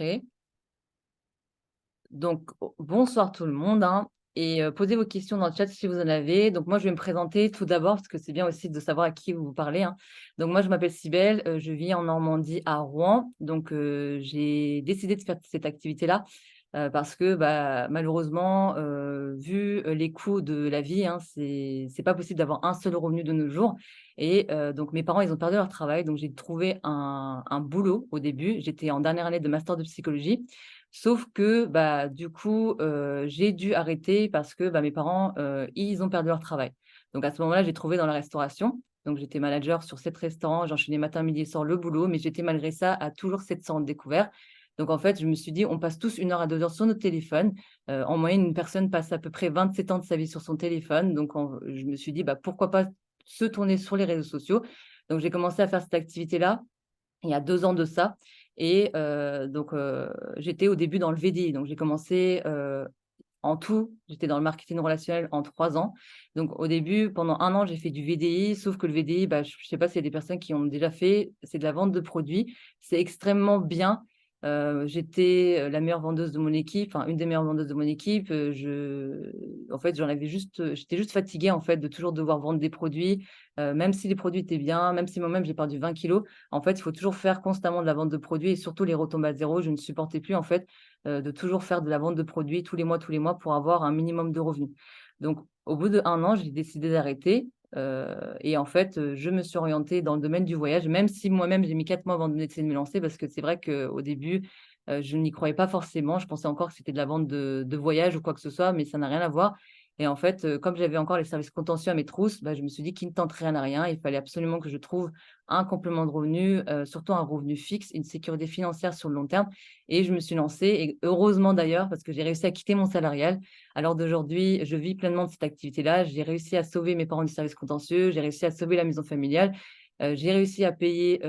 enregistrer. Donc, bonsoir tout le monde, hein, et posez vos questions dans le chat si vous en avez. Donc moi, je vais me présenter tout d'abord parce que c'est bien aussi de savoir à qui vous parlez, hein. Donc moi, je m'appelle Cybèle, je vis en Normandie à Rouen. Donc j'ai décidé de faire cette activité-là, parce que, bah, malheureusement, vu, les coûts de la vie, hein, c'est pas possible d'avoir un seul revenu de nos jours et donc mes parents, ils ont perdu leur travail, donc j'ai trouvé un boulot au début. J'étais en dernière année de master de psychologie. Sauf que, bah, du coup, j'ai dû arrêter parce que, bah, mes parents, ils ont perdu leur travail. Donc à ce moment-là, j'ai trouvé dans la restauration. Donc j'étais manager sur 7 restaurants, j'enchaînais matin, midi et soir le boulot, mais j'étais malgré ça à toujours 700 découverts. Donc en fait, je me suis dit: «On passe tous 1 heure à 2 heures sur notre téléphone». En moyenne, une personne passe à peu près 27 ans de sa vie sur son téléphone. Donc je me suis dit: «Bah, pourquoi pas se tourner sur les réseaux sociaux?» Donc j'ai commencé à faire cette activité-là il y a 2 ans de ça et donc j'étais au début dans le VDI. Donc j'ai commencé, en tout, j'étais dans le marketing relationnel en 3 ans. Donc au début, pendant 1 an, j'ai fait du VDI, sauf que le VDI, bah, je ne sais pas s'il y a des personnes qui ont déjà fait, c'est de la vente de produits. C'est extrêmement bien. J'étais, la meilleure vendeuse de mon équipe, enfin une des meilleures vendeuses de mon équipe. En fait, j'étais juste fatiguée, en fait, de toujours devoir vendre des produits, même si les produits étaient bien, même si moi-même j'ai perdu 20 kilos. En fait, il faut toujours faire constamment de la vente de produits et surtout les retombées à zéro. Je ne supportais plus, en fait, de toujours faire de la vente de produits tous les mois pour avoir un minimum de revenus. Donc au bout d'1 an, j'ai décidé d'arrêter, et en fait, je me suis orientée dans le domaine du voyage, même si moi-même j'ai mis 4 mois avant de d'essayer de me lancer parce que c'est vrai qu'au début, je n'y croyais pas forcément. Je pensais encore que c'était de la vente de voyage ou quoi que ce soit, mais ça n'a rien à voir et en fait, comme j'avais encore les services contentieux à mes trousses, bah, je me suis dit: «Qui ne tente rien n'a rien». Il fallait absolument que je trouve un complément de revenu, surtout un revenu fixe, une sécurité financière sur le long terme et je me suis lancée et heureusement d'ailleurs parce que j'ai réussi à quitter mon salarial. À l'heure d'aujourd'hui, je vis pleinement de cette activité-là. J'ai réussi à sauver mes parents du service contentieux, j'ai réussi à sauver la maison familiale, j'ai réussi à payer,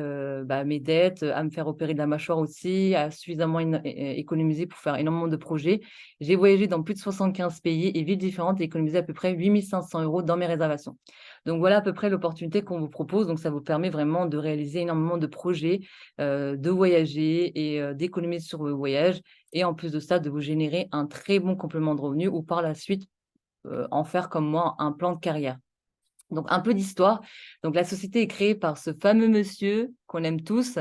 bah, mes dettes, à me faire opérer de la mâchoire aussi, à suffisamment économiser pour faire énormément de projets. J'ai voyagé dans plus de 75 pays et villes différentes et économisé à peu près 8 500 € dans mes réservations. Donc voilà à peu près l'opportunité qu'on vous propose. Donc ça vous permet vraiment de réaliser énormément de projets, de voyager et d'économiser sur vos voyages et en plus de ça, de vous générer un très bon complément de revenus ou par la suite, en faire comme moi un plan de carrière. Donc un peu d'histoire. Donc la société est créée par ce fameux monsieur qu'on aime tous,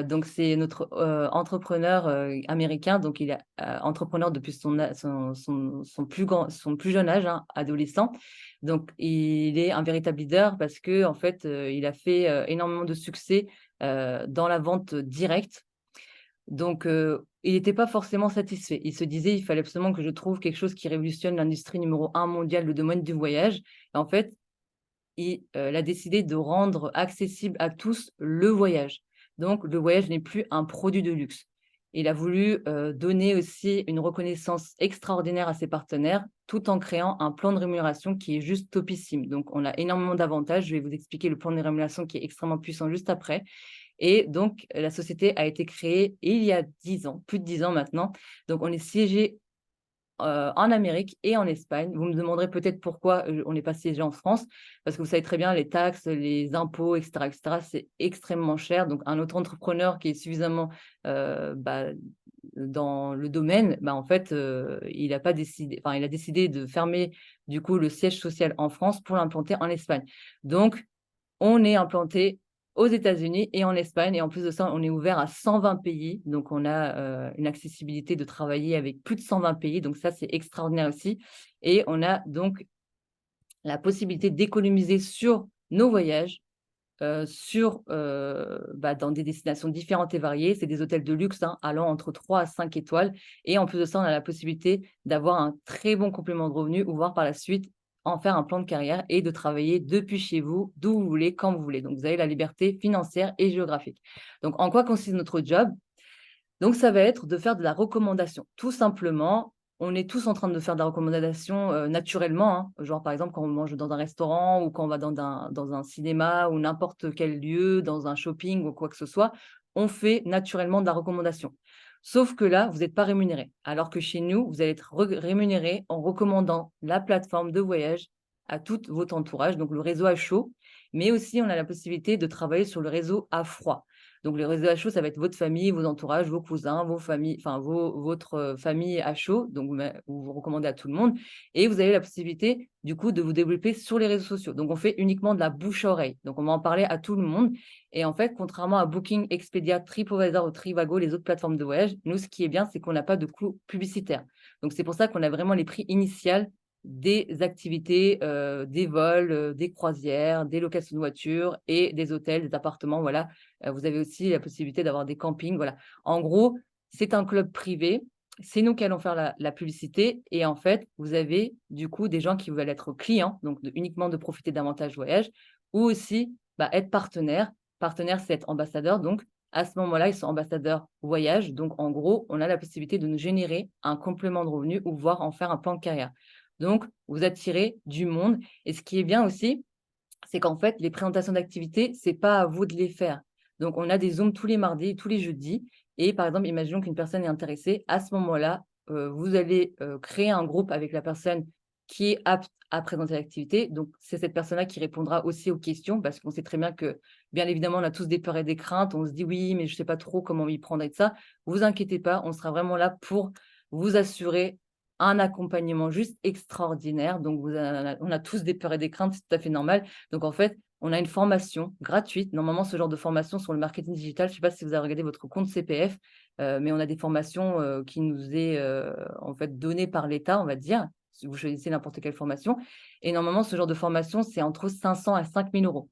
donc c'est notre, entrepreneur, américain. Donc il est, entrepreneur depuis son plus jeune âge, hein, adolescent. Donc il est un véritable leader parce que en fait, il a fait, énormément de succès, dans la vente directe. Donc il n'était pas forcément satisfait. Il se disait: «Il fallait absolument que je trouve quelque chose qui révolutionne l'industrie numéro 1 mondiale, le domaine du voyage». Et en fait, il a décidé de rendre accessible à tous le voyage. Donc le voyage n'est plus un produit de luxe. Il a voulu, donner aussi une reconnaissance extraordinaire à ses partenaires, tout en créant un plan de rémunération qui est juste topissime. Donc on a énormément d'avantages. Je vais vous expliquer le plan de rémunération qui est extrêmement puissant juste après. Et donc la société a été créée il y a 10 ans, plus de 10 ans maintenant. Donc on est siégé en Amérique et en Espagne. Vous me demanderez peut-être pourquoi, on n'est pas siégé en France, parce que vous savez très bien les taxes, les impôts et cetera, c'est extrêmement cher. Donc un auto-entrepreneur qui est suffisamment, bah, dans le domaine, bah, en fait, il a pas décidé enfin, il a décidé de fermer, du coup, le siège social en France pour l'implanter en Espagne. Donc on est implanté aux États-Unis et en Espagne et en plus de ça, on est ouvert à 120 pays. Donc on a, une accessibilité de travailler avec plus de 120 pays, donc ça, c'est extraordinaire aussi et on a donc la possibilité d'économiser sur nos voyages, bah, dans des destinations différentes et variées. C'est des hôtels de luxe, hein, allant entre 3 à 5 étoiles et en plus de ça, on a la possibilité d'avoir un très bon complément de revenus ou voir par la suite en faire un plan de carrière et de travailler depuis chez vous, d'où vous voulez, quand vous voulez. Donc vous avez la liberté financière et géographique. Donc en quoi consiste notre job? Donc ça va être de faire de la recommandation. Tout simplement, on est tous en train de faire de la recommandation, naturellement, hein. Genre, par exemple, quand on mange dans un restaurant ou quand on va dans un cinéma ou n'importe quel lieu, dans un shopping ou quoi que ce soit, on fait naturellement de la recommandation. Sauf que là, vous n'êtes pas rémunéré. Alors que chez nous, vous allez être rémunéré en recommandant la plateforme de voyage à tout votre entourage, donc le réseau à chaud, mais aussi on a la possibilité de travailler sur le réseau à froid. Donc, les réseaux à chaud, ça va être votre famille, vos entourages, vos cousins, vos familles, enfin, votre famille à chaud, donc vous recommandez à tout le monde. Et vous avez la possibilité, du coup, de vous développer sur les réseaux sociaux. Donc, on fait uniquement de la bouche à oreille. Donc, on va en parler à tout le monde. Et en fait, contrairement à Booking, Expedia, TripAdvisor ou Trivago, les autres plateformes de voyage, nous, ce qui est bien, c'est qu'on n'a pas de coût publicitaire. Donc, c'est pour ça qu'on a vraiment les prix initiaux des activités, des vols, des croisières, des locations de voitures et des hôtels, des appartements, voilà. Vous avez aussi la possibilité d'avoir des campings, voilà. En gros, c'est un club privé, c'est nous qui allons faire la publicité et en fait, vous avez du coup des gens qui veulent être clients, donc uniquement de profiter d'avantages voyage ou aussi être partenaire. Partenaire, c'est être ambassadeur, donc à ce moment-là, ils sont ambassadeurs voyage. Donc en gros, on a la possibilité de nous générer un complément de revenu ou voire en faire un plan de carrière. Donc, vous attirez du monde et ce qui est bien aussi, c'est qu'en fait, les présentations d'activités, c'est pas à vous de les faire. Donc, on a des Zooms tous les mardis et tous les jeudis et par exemple, imaginons qu'une personne est intéressée. À ce moment-là, vous allez, créer un groupe avec la personne qui est apte à présenter l'activité. Donc, c'est cette personne-là qui répondra aussi aux questions parce qu'on sait très bien que, bien évidemment, on a tous des peurs et des craintes. On se dit: «Oui, mais je sais pas trop comment m'y prendre et de ça». Vous inquiétez pas, on sera vraiment là pour vous assurer un accompagnement juste extraordinaire. Donc, on a tous des peurs et des craintes, c'est tout à fait normal. Donc, en fait, on a une formation gratuite. Normalement, ce genre de formation sur le marketing digital, je ne sais pas si vous avez regardé votre compte CPF, mais on a des formations qui nous est en fait données par l'État, on va dire. Si vous choisissez n'importe quelle formation. Et normalement, ce genre de formation, c'est entre 500 à 5 000 euros.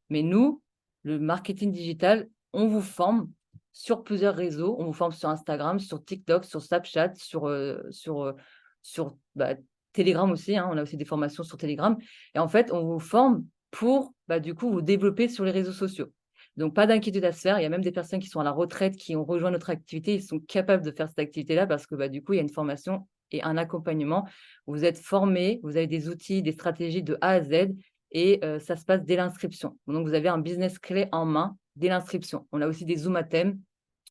Mais nous, le marketing digital, on vous forme sur plusieurs réseaux. On vous forme sur Instagram, sur TikTok, sur Snapchat, sur Telegram aussi, hein. On a aussi des formations sur Telegram. Et en fait, on vous forme pour, du coup, vous développer sur les réseaux sociaux. Donc, pas d'inquiétude à se faire. Il y a même des personnes qui sont à la retraite, qui ont rejoint notre activité. Ils sont capables de faire cette activité-là parce que, du coup, il y a une formation et un accompagnement. Vous êtes formés, vous avez des outils, des stratégies de A à Z et ça se passe dès l'inscription. Donc, vous avez un business clé en main dès l'inscription. On a aussi des Zooms à thème.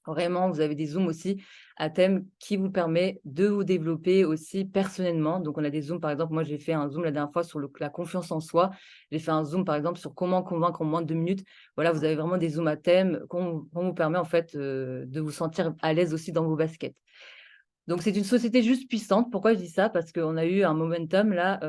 Vraiment, vous avez des Zooms aussi à thème qui vous permet de vous développer aussi personnellement. Donc, on a des Zooms, par exemple, moi, j'ai fait un Zoom la dernière fois sur la confiance en soi. J'ai fait un Zoom, par exemple, sur comment convaincre en moins de 2 minutes. Voilà, vous avez vraiment des Zooms à thème qu'on vous permet, en fait, de vous sentir à l'aise aussi dans vos baskets. Donc, c'est une société juste puissante. Pourquoi je dis ça? Parce qu'on a eu un momentum, là,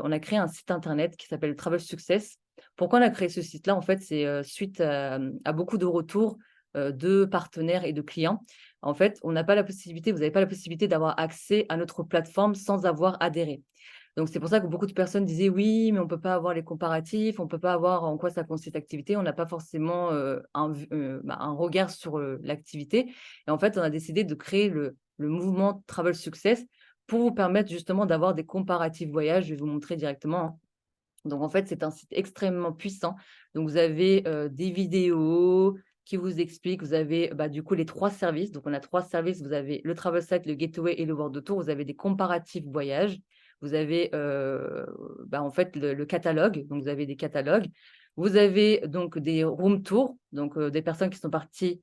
on a créé un site internet qui s'appelle Travel Success. Pourquoi on a créé ce site-là? En fait, c'est suite à beaucoup de retours de partenaires et de clients. En fait, on n'a pas la possibilité, vous n'avez pas la possibilité d'avoir accès à notre plateforme sans avoir adhéré. Donc, c'est pour ça que beaucoup de personnes disaient: «Oui, mais on ne peut pas avoir les comparatifs, on ne peut pas avoir en quoi ça consiste cette activité, on n'a pas forcément un regard sur l'activité». Et en fait, on a décidé de créer le mouvement Travel Success pour vous permettre justement d'avoir des comparatifs voyages. Je vais vous montrer directement, hein. Donc, en fait, c'est un site extrêmement puissant. Donc, vous avez des vidéos qui vous expliquent. Vous avez du coup les 3 services. Donc, on a 3 services. Vous avez le Travel Site, le Gateway et le World Tour. Vous avez des comparatifs voyages. Vous avez en fait le catalogue. Donc, vous avez des catalogues. Vous avez donc des room tours, donc des personnes qui sont parties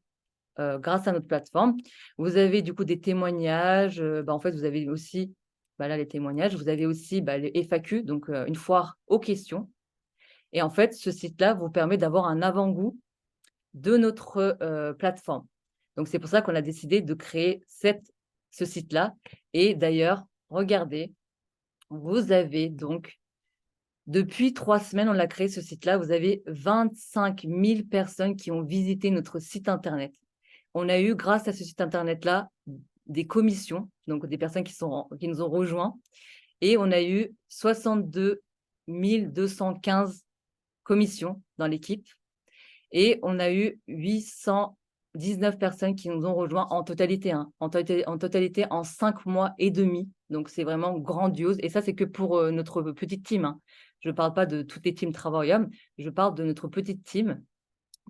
grâce à notre plateforme. Vous avez du coup des témoignages. En fait, vous avez aussi là, les témoignages. Vous avez aussi les FAQ, donc une foire aux questions. Et en fait, ce site-là vous permet d'avoir un avant-goût de notre plateforme. Donc, c'est pour ça qu'on a décidé de créer ce site-là. Et d'ailleurs, regardez, vous avez donc, depuis 3 semaines, on a créé ce site-là. Vous avez 25 000 personnes qui ont visité notre site internet. On a eu, grâce à ce site internet-là, des commissions, donc des personnes qui nous ont rejoints. Et on a eu 62 215 commissions dans l'équipe. Et on a eu 819 personnes qui nous ont rejoints en totalité, hein, en totalité en 5 mois et demi. Donc, c'est vraiment grandiose. Et ça, c'est que pour notre petite team, hein. Je ne parle pas de toutes les teams Travaurium, je parle de notre petite team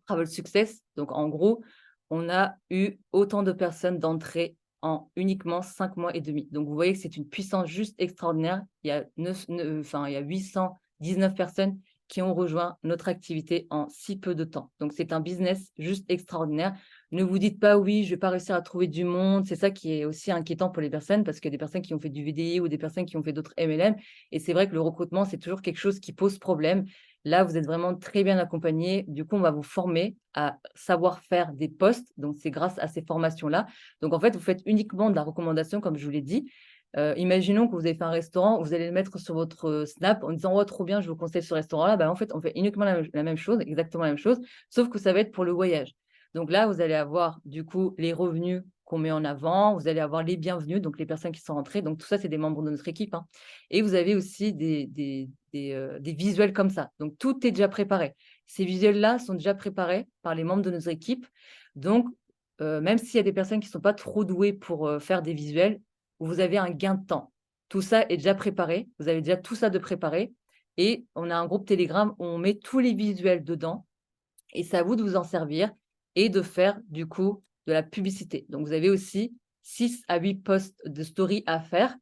Travel Success. Donc, en gros, on a eu autant de personnes d'entrée en uniquement 5 mois et demi. Donc, vous voyez que c'est une puissance juste extraordinaire. Il y a 819 personnes qui ont rejoint notre activité en si peu de temps. Donc, c'est un business juste extraordinaire. Ne vous dites pas: «Oui, je ne vais pas réussir à trouver du monde». C'est ça qui est aussi inquiétant pour les personnes parce qu'il y a des personnes qui ont fait du VDI ou des personnes qui ont fait d'autres MLM. Et c'est vrai que le recrutement, c'est toujours quelque chose qui pose problème. Là, vous êtes vraiment très bien accompagné. Du coup, on va vous former à savoir faire des posts. Donc, c'est grâce à ces formations-là. Donc, en fait, vous faites uniquement de la recommandation, comme je vous l'ai dit. Imaginons que vous avez fait un restaurant, vous allez le mettre sur votre Snap en disant: «Oh, trop bien, je vous conseille ce restaurant-là». En fait, on fait uniquement la même chose, exactement la même chose, sauf que ça va être pour le voyage. Donc là, vous allez avoir du coup les revenus qu'on met en avant, vous allez avoir les bienvenus, donc les personnes qui sont rentrées. Donc tout ça, c'est des membres de notre équipe, hein. Et vous avez aussi des visuels comme ça. Donc tout est déjà préparé. Ces visuels-là sont déjà préparés par les membres de notre équipe. Donc, même s'il y a des personnes qui ne sont pas trop douées pour faire des visuels, vous avez un gain de temps. Tout ça est déjà préparé. Vous avez déjà tout ça de préparé. Et on a un groupe Telegram où on met tous les visuels dedans. Et c'est à vous de vous en servir et de faire du coup de la publicité. Donc vous avez aussi 6 à 8 posts de story à faire.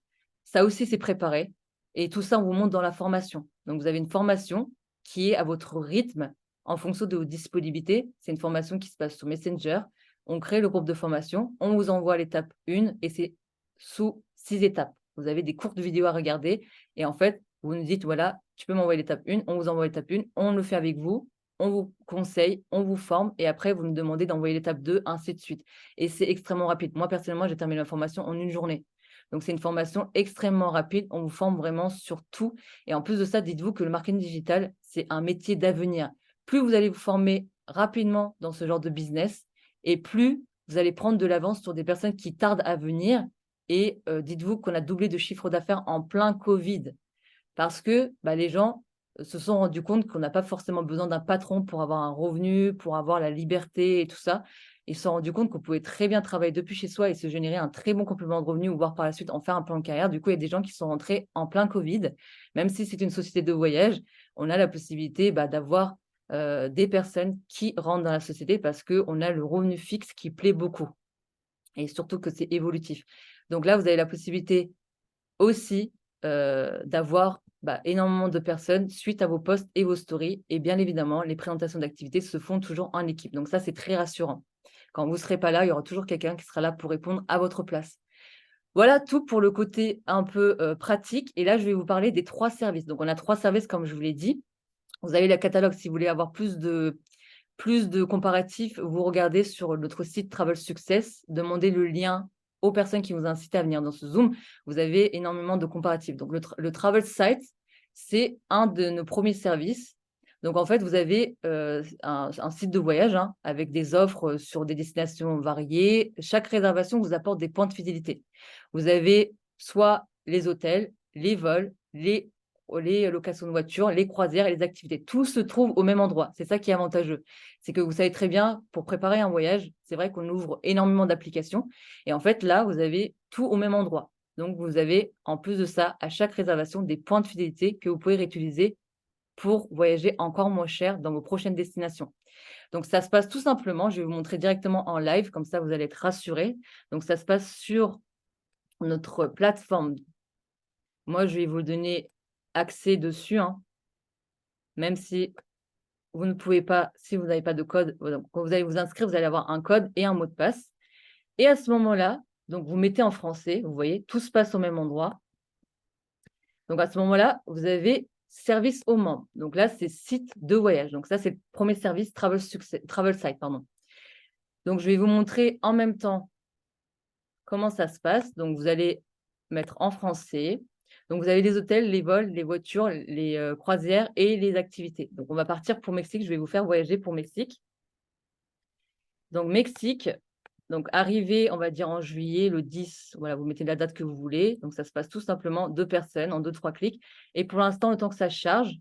Ça aussi, c'est préparé. Et tout ça, on vous montre dans la formation. Donc vous avez une formation qui est à votre rythme en fonction de vos disponibilités. C'est une formation qui se passe sur Messenger. On crée le groupe de formation, on vous envoie l'étape 1 et c'est sous 6 étapes. Vous avez des courtes vidéos à regarder et en fait, vous nous dites, voilà, tu peux m'envoyer l'étape 1, on vous envoie l'étape 1, on le fait avec vous, on vous conseille, on vous forme et après, vous nous demandez d'envoyer l'étape 2, ainsi de suite. Et c'est extrêmement rapide. Moi, personnellement, j'ai terminé la formation en une journée. Donc, c'est une formation extrêmement rapide. On vous forme vraiment sur tout. Et en plus de ça, dites-vous que le marketing digital, c'est un métier d'avenir. Plus vous allez vous former rapidement dans ce genre de business et plus vous allez prendre de l'avance sur des personnes qui tardent à venir. Et dites-vous qu'on a doublé de chiffre d'affaires en plein Covid parce que les gens se sont rendus compte qu'on n'a pas forcément besoin d'un patron pour avoir un revenu, pour avoir la liberté et tout ça. Ils se sont rendus compte qu'on pouvait très bien travailler depuis chez soi et se générer un très bon complément de revenu ou voire par la suite en faire un plan de carrière. Du coup, il y a des gens qui sont rentrés en plein Covid. Même si c'est une société de voyage, on a la possibilité d'avoir des personnes qui rentrent dans la société parce qu'on a le revenu fixe qui plaît beaucoup et surtout que c'est évolutif. Donc là, vous avez la possibilité aussi, d'avoir, énormément de personnes suite à vos posts et vos stories et bien évidemment, les présentations d'activités se font toujours en équipe. Donc ça, c'est très rassurant. Quand vous ne serez pas là, il y aura toujours quelqu'un qui sera là pour répondre à votre place. Voilà tout pour le côté un peu, pratique et là, je vais vous parler des 3 services. Donc on a 3 services comme je vous l'ai dit. Vous avez le catalogue si vous voulez avoir plus de comparatifs, vous regardez sur notre site Travel Success, demandez le lien aux personnes qui vous incitent à venir dans ce Zoom. Vous avez énormément de comparatifs. Donc, le Travel Site, c'est un de nos premiers services. Donc, en fait, vous avez un site de voyage avec des offres sur des destinations variées. Chaque réservation vous apporte des points de fidélité. Vous avez soit les hôtels, les vols, les locations de voitures, les croisières et les activités. Tout se trouve au même endroit. C'est ça qui est avantageux. C'est que vous savez très bien, pour préparer un voyage, c'est vrai qu'on ouvre énormément d'applications. Et en fait, là, vous avez tout au même endroit. Donc, vous avez, en plus de ça, à chaque réservation, des points de fidélité que vous pouvez réutiliser pour voyager encore moins cher dans vos prochaines destinations. Donc, ça se passe tout simplement, je vais vous montrer directement en live, comme ça, vous allez être rassurés. Donc, ça se passe sur notre plateforme. Moi, je vais vous donner accès dessus, même si vous ne pouvez pas, si vous n'avez pas de code, donc quand vous allez vous inscrire, vous allez avoir un code et un mot de passe. Et à ce moment-là, donc vous mettez en français, vous voyez, tout se passe au même endroit. Donc à ce moment-là, vous avez service aux membres. Donc là, c'est site de voyage. Donc ça, c'est le premier service Travel Site, pardon. Donc je vais vous montrer en même temps comment ça se passe. Donc vous allez mettre en français. Donc vous avez les hôtels, les vols, les voitures, les croisières et les activités. Donc on va partir pour Mexique. Je vais vous faire voyager pour Mexique. Donc Mexique, donc arrivé, on va dire en juillet, le 10, voilà, vous mettez la date que vous voulez. Donc ça se passe tout simplement 2 personnes en 2-3 clics. Et pour l'instant, le temps que ça charge,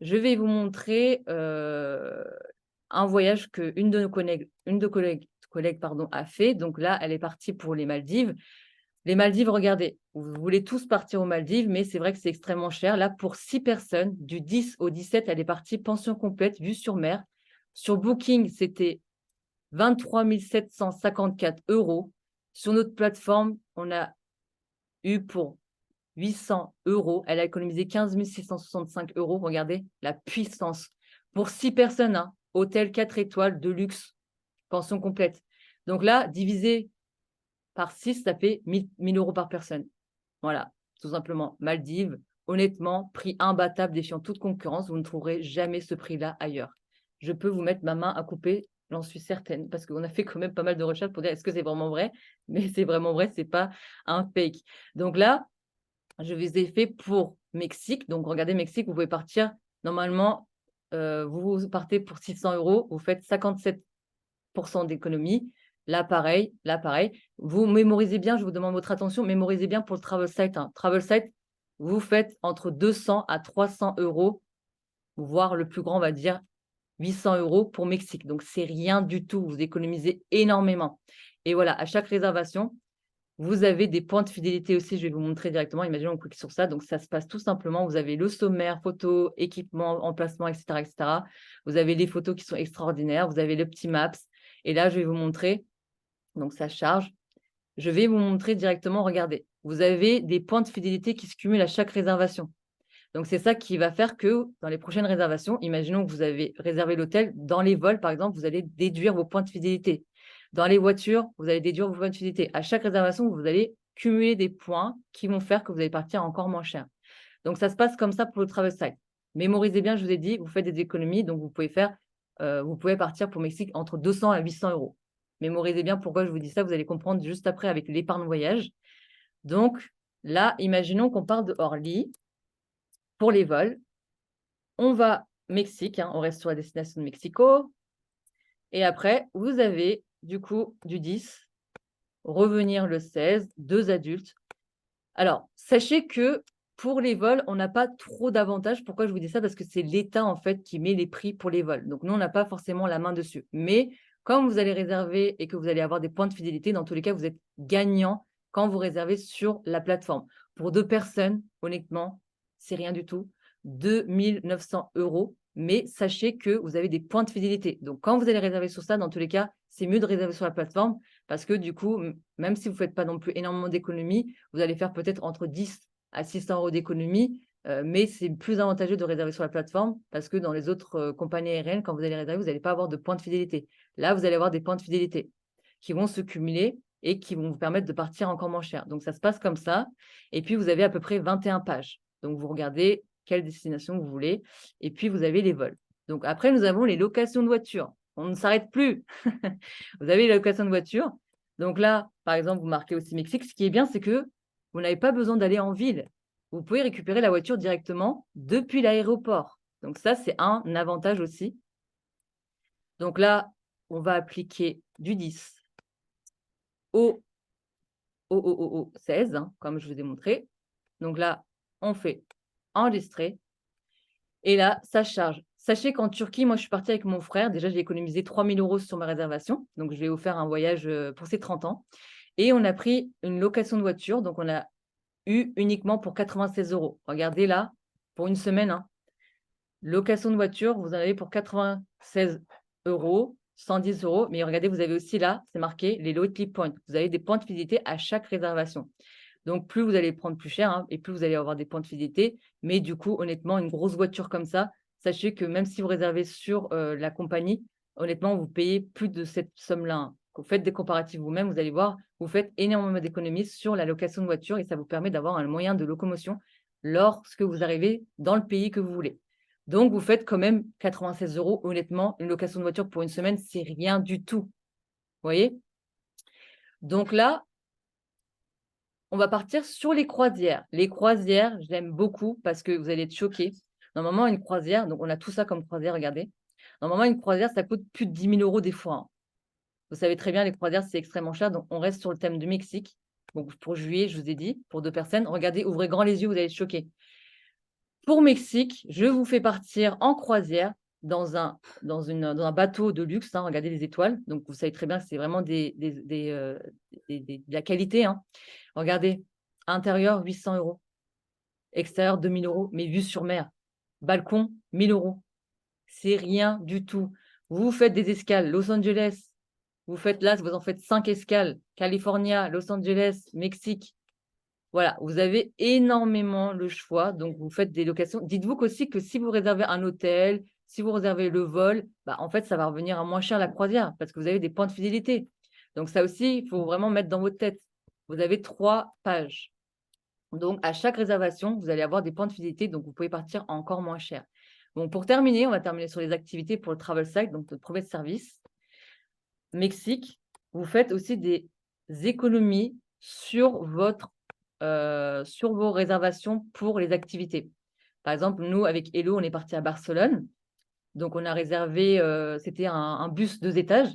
je vais vous montrer un voyage qu'une de nos collègues a fait. Donc là, elle est partie pour les Maldives. Les Maldives, regardez, vous voulez tous partir aux Maldives, mais c'est vrai que c'est extrêmement cher. Là, pour 6 personnes, du 10 au 17, elle est partie pension complète, vue sur mer. Sur Booking, c'était 23 754 €. Sur notre plateforme, on a eu pour 800 €. Elle a économisé 15 665 €. Regardez la puissance. Pour 6 personnes, hôtel 4 étoiles de luxe, pension complète. Donc là, divisé par 6, ça fait 1 000 € par personne. Voilà, tout simplement. Maldives, honnêtement, prix imbattable, défiant toute concurrence. Vous ne trouverez jamais ce prix-là ailleurs. Je peux vous mettre ma main à couper, j'en suis certaine, parce qu'on a fait quand même pas mal de recherches pour dire est-ce que c'est vraiment vrai? Mais c'est vraiment vrai, c'est pas un fake. Donc là, je vous ai fait pour Mexique. Donc regardez, Mexique, vous pouvez partir normalement, vous partez pour 600 €, vous faites 57 d'économie. Là, pareil. Vous mémorisez bien, je vous demande votre attention, mémorisez bien pour le travel site, hein. Travel site, vous faites entre 200 à 300 €, voire le plus grand, on va dire 800 € pour Mexique. Donc, c'est rien du tout. Vous économisez énormément. Et voilà, à chaque réservation, vous avez des points de fidélité aussi. Je vais vous montrer directement. Imaginons, on clique sur ça. Donc, ça se passe tout simplement. Vous avez le sommaire, photo, équipement, emplacement, etc., etc. Vous avez les photos qui sont extraordinaires. Vous avez le petit maps. Et là, je vais vous montrer. Donc, ça charge. Je vais vous montrer directement. Regardez, vous avez des points de fidélité qui se cumulent à chaque réservation. Donc, c'est ça qui va faire que dans les prochaines réservations, imaginons que vous avez réservé l'hôtel. Dans les vols, par exemple, vous allez déduire vos points de fidélité. Dans les voitures, vous allez déduire vos points de fidélité. À chaque réservation, vous allez cumuler des points qui vont faire que vous allez partir encore moins cher. Donc, ça se passe comme ça pour le travel site. Mémorisez bien, je vous ai dit, vous faites des économies. Donc, vous pouvez partir pour Mexique entre 200 à 800 €. Mémorisez bien pourquoi je vous dis ça. Vous allez comprendre juste après avec l'épargne voyage. Donc, là, imaginons qu'on parle de Orly pour les vols. On va Mexique, hein, on reste sur la destination de Mexico. Et après, vous avez du coup du 10, revenir le 16, 2 adultes. Alors, sachez que pour les vols, on n'a pas trop d'avantages. Pourquoi je vous dis ça? Parce que c'est l'État en fait qui met les prix pour les vols. Donc nous, on n'a pas forcément la main dessus. Mais comme vous allez réserver et que vous allez avoir des points de fidélité, dans tous les cas, vous êtes gagnant quand vous réservez sur la plateforme. Pour 2 personnes, honnêtement, c'est rien du tout. 2 900 €. Mais sachez que vous avez des points de fidélité. Donc, quand vous allez réserver sur ça, dans tous les cas, c'est mieux de réserver sur la plateforme parce que du coup, même si vous ne faites pas non plus énormément d'économies, vous allez faire peut-être entre 10 à 600 € d'économie, mais c'est plus avantageux de réserver sur la plateforme parce que dans les autres compagnies aériennes, quand vous allez réserver, vous n'allez pas avoir de points de fidélité. Là, vous allez avoir des points de fidélité qui vont se cumuler et qui vont vous permettre de partir encore moins cher. Donc, ça se passe comme ça. Et puis, vous avez à peu près 21 pages. Donc, vous regardez quelle destination vous voulez. Et puis, vous avez les vols. Donc, après, nous avons les locations de voitures. On ne s'arrête plus. Vous avez les locations de voitures. Donc là, par exemple, vous marquez aussi Mexique. Ce qui est bien, c'est que vous n'avez pas besoin d'aller en ville. Vous pouvez récupérer la voiture directement depuis l'aéroport. Donc ça, c'est un avantage aussi. Donc là, on va appliquer du 10 au 16, hein, comme je vous ai montré. Donc là, on fait enregistrer. Et là, ça charge. Sachez qu'en Turquie, moi, je suis partie avec mon frère. Déjà, j'ai économisé 3 000 € sur ma réservation. Donc, je lui ai offert un voyage pour ses 30 ans. Et on a pris une location de voiture. Donc, on a eu uniquement pour 96 €. Regardez là, pour une semaine, hein. Location de voiture, vous en avez pour 96 €, 110 €. Mais regardez, vous avez aussi là, c'est marqué les loyalty points. Vous avez des points de fidélité à chaque réservation. Donc, plus vous allez prendre plus cher, hein, et plus vous allez avoir des points de fidélité. Mais du coup, honnêtement, une grosse voiture comme ça, sachez que même si vous réservez sur la compagnie, honnêtement, vous payez plus de cette somme-là, hein. Vous faites des comparatifs vous-même, vous allez voir, vous faites énormément d'économies sur la location de voiture et ça vous permet d'avoir un moyen de locomotion lorsque vous arrivez dans le pays que vous voulez. Donc, vous faites quand même 96 €. Honnêtement, une location de voiture pour une semaine, c'est rien du tout. Vous voyez? Donc là, on va partir sur les croisières. Les croisières, je l'aime beaucoup parce que vous allez être choqués. Normalement, une croisière, donc on a tout ça comme croisière, regardez. Normalement, une croisière, ça coûte plus de 10 000 € des fois, hein. Vous savez très bien, les croisières, c'est extrêmement cher. Donc, on reste sur le thème du Mexique. Donc, pour juillet, je vous ai dit, pour 2 personnes. Regardez, ouvrez grand les yeux, vous allez être choqués. Pour Mexique, je vous fais partir en croisière dans un bateau de luxe, hein. Regardez les étoiles. Donc, vous savez très bien que c'est vraiment de la qualité, hein. Regardez, intérieur, 800 €. Extérieur, 2 000 €, mais vue sur mer. Balcon, 1 000 €. C'est rien du tout. Vous faites des escales, Los Angeles. Vous en faites 5 escales. California, Los Angeles, Mexique. Voilà, vous avez énormément le choix. Donc, vous faites des locations. Dites-vous qu'aussi que si vous réservez un hôtel, si vous réservez le vol, bah, en fait, ça va revenir à moins cher la croisière parce que vous avez des points de fidélité. Donc, ça aussi, il faut vraiment mettre dans votre tête. Vous avez 3 pages. Donc, à chaque réservation, vous allez avoir des points de fidélité, donc vous pouvez partir encore moins cher. Bon, pour terminer, on va terminer sur les activités pour le travel site, donc notre premier service. Mexique, vous faites aussi des économies sur sur vos réservations pour les activités. Par exemple, nous, avec Hello, on est parti à Barcelone. Donc, on a réservé, c'était un bus 2 étages.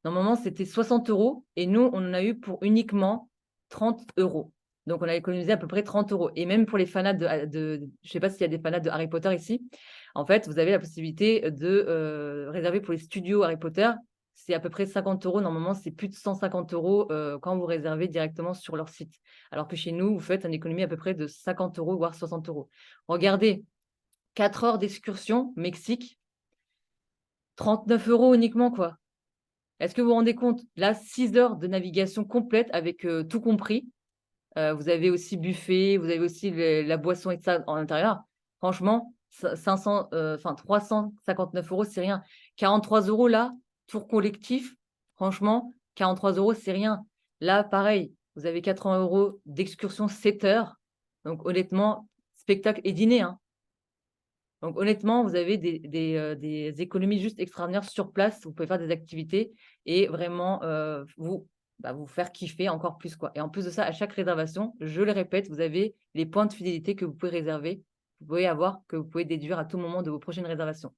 Normalement, c'était 60 € et nous, on en a eu pour uniquement 30 €. Donc, on a économisé à peu près 30 € et même pour les fanats je sais pas s'il y a des fanats de Harry Potter ici. En fait, vous avez la possibilité de, réserver pour les studios Harry Potter. C'est à peu près 50 €. Normalement, c'est plus de 150 €, quand vous réservez directement sur leur site. Alors que chez nous, vous faites une économie à peu près de 50 €, voire 60 €. Regardez, 4 heures d'excursion Mexique, 39 € uniquement, quoi. Est-ce que vous vous rendez compte? Là, 6 heures de navigation complète avec, tout compris. Vous avez aussi buffet, vous avez aussi la boisson et tout ça en intérieur. Franchement, 359 €, c'est rien. 43 € là, tour collectif, franchement, 43 €, c'est rien. Là, pareil, vous avez 80 € d'excursion 7 heures. Donc honnêtement, spectacle et dîner, hein. Donc honnêtement, vous avez des économies juste extraordinaires sur place. Vous pouvez faire des activités et vraiment, vous faire kiffer encore plus, quoi. Et en plus de ça, à chaque réservation, je le répète, vous avez les points de fidélité que vous pouvez réserver. Vous pouvez avoir que vous pouvez déduire à tout moment de vos prochaines réservations.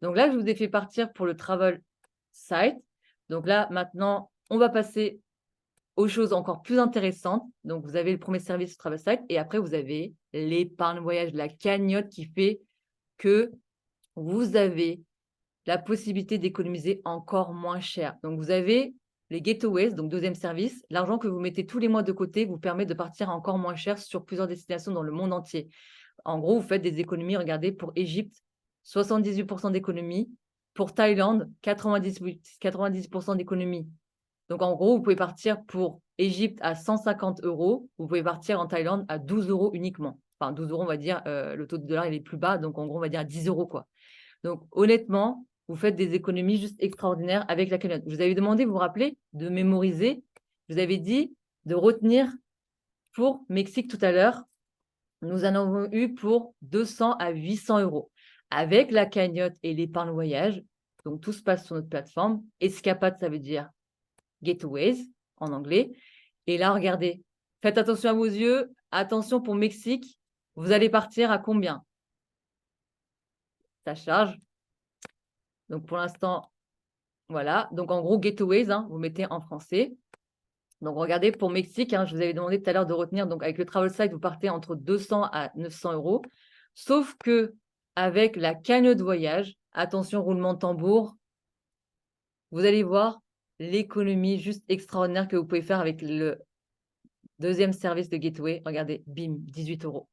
Donc là, je vous ai fait partir pour le travel site. Donc là, maintenant, on va passer aux choses encore plus intéressantes. Donc vous avez le premier service travel site et après vous avez l'épargne voyage, la cagnotte qui fait que vous avez la possibilité d'économiser encore moins cher. Donc, vous avez les Getaways, donc deuxième service. L'argent que vous mettez tous les mois de côté vous permet de partir encore moins cher sur plusieurs destinations dans le monde entier. En gros, vous faites des économies. Regardez, pour Égypte, 78% d'économies. Pour Thaïlande, 90% d'économies. Donc, en gros, vous pouvez partir pour Égypte à 150 €. Vous pouvez partir en Thaïlande à 12 € uniquement. Enfin, 12 €, on va dire, le taux de dollar, il est plus bas. Donc, en gros, on va dire à 10 €, quoi. Donc, honnêtement, vous faites des économies juste extraordinaires avec la cagnotte. Je vous avais demandé, vous vous rappelez, de mémoriser. Je vous avais dit de retenir pour Mexique tout à l'heure. Nous en avons eu pour 200 à 800 €. Avec la cagnotte et l'épargne voyage, donc tout se passe sur notre plateforme. Escapade, ça veut dire Getaways en anglais. Et là, regardez, faites attention à vos yeux. Attention pour Mexique, vous allez partir à combien? Ça charge. Donc, pour l'instant, voilà. Donc, en gros, Getaways, hein, vous mettez en français. Donc, regardez, pour Mexique, hein, je vous avais demandé tout à l'heure de retenir. Donc, avec le Travel Site, vous partez entre 200 à 900 €. Sauf que avec la cagnotte voyage, attention, roulement de tambour, vous allez voir l'économie juste extraordinaire que vous pouvez faire avec le deuxième service de Gateway. Regardez, bim, 18 €.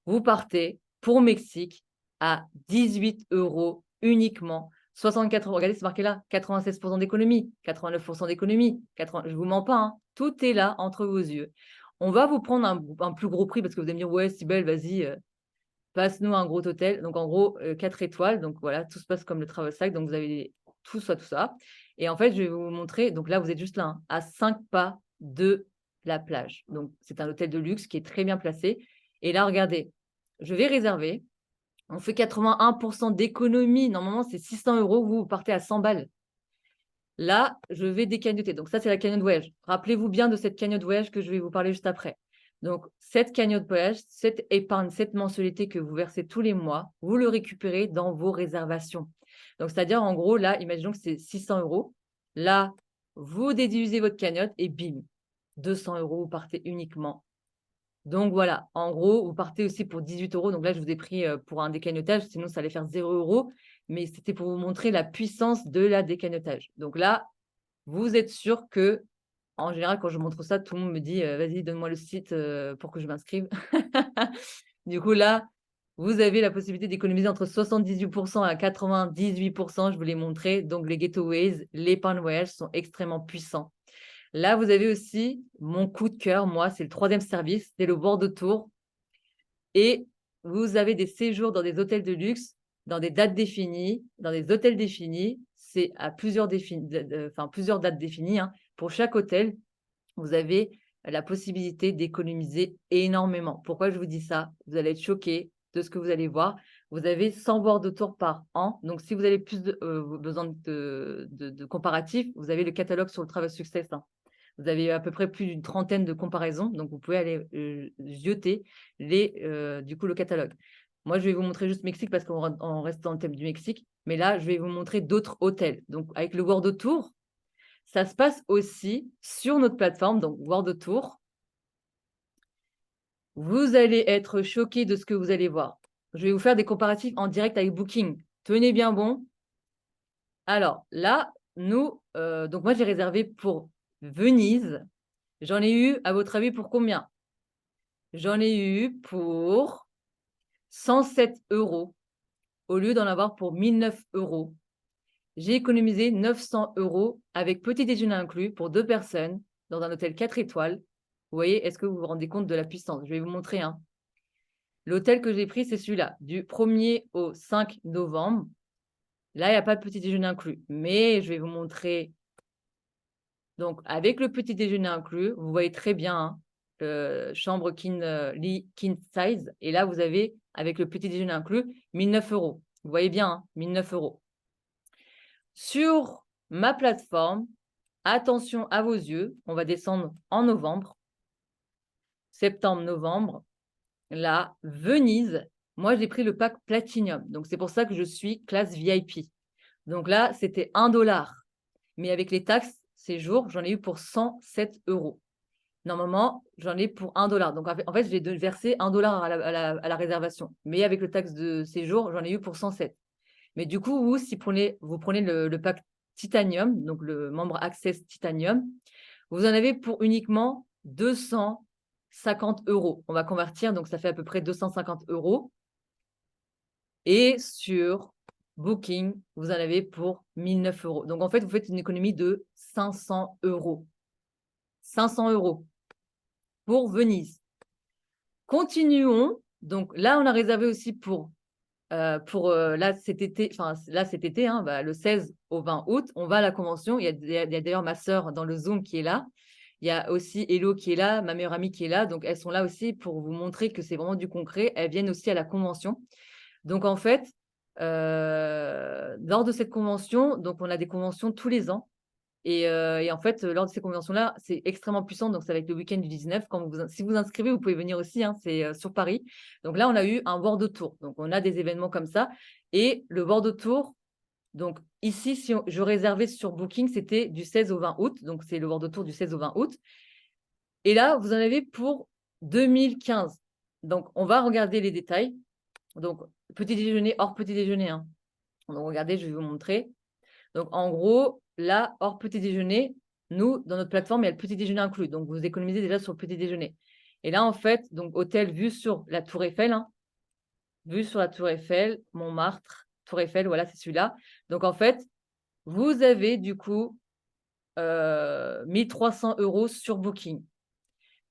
Vous partez pour Mexique à 18 € uniquement. 64 €, regardez, c'est marqué là, 96% d'économie, 89% d'économie, 80, je ne vous mens pas, hein, tout est là entre vos yeux. On va vous prendre un plus gros prix parce que vous allez me dire: «Ouais, Cybèle, vas-y, passe-nous un gros hôtel». Donc en gros, 4 étoiles, donc voilà, tout se passe comme le Travel Sac, donc vous avez tout ça, tout ça. Et en fait, je vais vous montrer, donc là, vous êtes juste là, hein, à 5 pas de la plage. Donc c'est un hôtel de luxe qui est très bien placé. Et là, regardez, je vais réserver. On fait 81% d'économie. Normalement, c'est 600 €. Vous partez à 100 balles. Là, je vais décagnoter. Donc ça, c'est la cagnotte voyage. Rappelez-vous bien de cette cagnotte voyage que je vais vous parler juste après. Donc, cette cagnotte voyage, cette épargne, cette mensualité que vous versez tous les mois, vous le récupérez dans vos réservations. Donc, c'est-à-dire, en gros, là, imaginons que c'est 600 €. Là, vous déduisez votre cagnotte et bim, 200 €, vous partez uniquement. Donc voilà, en gros, vous partez aussi pour 18 €. Donc là, je vous ai pris, pour un décagnotage, sinon ça allait faire 0 €. Mais c'était pour vous montrer la puissance de la décagnotage. Donc là, vous êtes sûr que, en général, quand je montre ça, tout le monde me dit: «Vas-y, donne-moi le site, pour que je m'inscrive». Du coup, là, vous avez la possibilité d'économiser entre 78% à 98%, je vous l'ai montré. Donc les Getaways, l'épargne voyage sont extrêmement puissants. Là, vous avez aussi mon coup de cœur, moi, c'est le troisième service, c'est le World Tour. Et vous avez des séjours dans des hôtels de luxe, dans des dates définies, dans des hôtels définis. C'est à plusieurs, plusieurs dates définies, hein. Pour chaque hôtel, vous avez la possibilité d'économiser énormément. Pourquoi je vous dis ça? Vous allez être choqués de ce que vous allez voir. Vous avez 100 World de Tour par an. Donc, si vous avez plus besoin de comparatifs, vous avez le catalogue sur le Travel Success, hein. Vous avez à peu près plus d'une trentaine de comparaisons. Donc, vous pouvez aller jeter du coup, le catalogue. Moi, je vais vous montrer juste Mexique parce qu'on reste dans le thème du Mexique. Mais là, je vais vous montrer d'autres hôtels. Donc, avec le World Tour, ça se passe aussi sur notre plateforme, donc World Tour. Vous allez être choqués de ce que vous allez voir. Je vais vous faire des comparatifs en direct avec Booking. Tenez bien bon. Alors là, donc moi, j'ai réservé pour Venise. J'en ai eu, à votre avis, pour combien? J'en ai eu pour 107 € au lieu d'en avoir pour 1009 €. J'ai économisé 900 € avec petit déjeuner inclus pour 2 personnes dans un hôtel 4 étoiles. Vous voyez, est-ce que vous vous rendez compte de la puissance? Je vais vous montrer, hein. L'hôtel que j'ai pris, c'est celui-là, du 1er au 5 novembre. Là, il n'y a pas de petit déjeuner inclus, mais je vais vous montrer. Donc, avec le petit déjeuner inclus, vous voyez très bien, hein, chambre lit king size. Et là, vous avez, avec le petit déjeuner inclus, 1009 €. Vous voyez bien, hein, 1009 €. Sur ma plateforme, attention à vos yeux, on va descendre en novembre, septembre, novembre. Là, Venise, moi, j'ai pris le pack Platinum. Donc, c'est pour ça que je suis classe VIP. Donc là, c'était 1 $. Mais avec les taxes, séjour, j'en ai eu pour 107 €. Normalement, j'en ai pour 1 $. Donc, en fait, j'ai versé 1 $ à la réservation. Mais avec le taxe de séjour, j'en ai eu pour 107. Mais du coup, vous prenez le pack Titanium, donc le membre Access Titanium, vous en avez pour uniquement 250 €. On va convertir, donc ça fait à peu près 250 €. Et sur Booking, vous en avez pour 1009 €. Donc, en fait, vous faites une économie de 500 €. 500 € pour Venise. Continuons. Donc, là, on a réservé aussi pour là, cet été, hein, le 16 au 20 août, on va à la convention. Il y a d'ailleurs ma sœur dans le Zoom qui est là. Il y a aussi Hello qui est là, ma meilleure amie qui est là. Donc, elles sont là aussi pour vous montrer que c'est vraiment du concret. Elles viennent aussi à la convention. Donc, en fait, lors de cette convention, donc on a des conventions tous les ans. Et en fait, lors de ces conventions-là, c'est extrêmement puissant. Donc, ça va être le week-end du 19. Si vous inscrivez, vous pouvez venir aussi, hein, c'est sur Paris. Donc là, on a eu un World Tour. Donc, on a des événements comme ça. Et le World Tour, donc ici, si je réservais sur Booking, c'était du 16 au 20 août. Donc, c'est le World Tour du 16 au 20 août. Et là, vous en avez pour 2015. Donc, on va regarder les détails. Donc, petit déjeuner, hors petit déjeuner, hein. Donc, regardez, je vais vous montrer. Donc, en gros, là, hors petit déjeuner, nous, dans notre plateforme, il y a le petit déjeuner inclus. Donc, vous économisez déjà sur le petit déjeuner. Et là, en fait, donc, hôtel vue sur la Tour Eiffel, hein, vue sur la Tour Eiffel, Montmartre, Tour Eiffel, voilà, c'est celui-là. Donc, en fait, vous avez du coup 1300 € sur Booking.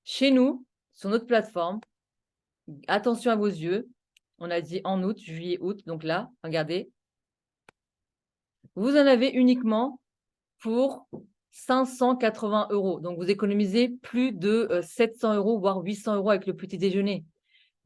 Chez nous, sur notre plateforme, attention à vos yeux, on a dit en août, juillet, août. Donc là, regardez, vous en avez uniquement pour 580 €. Donc, vous économisez plus de 700 €, voire 800 € avec le petit déjeuner.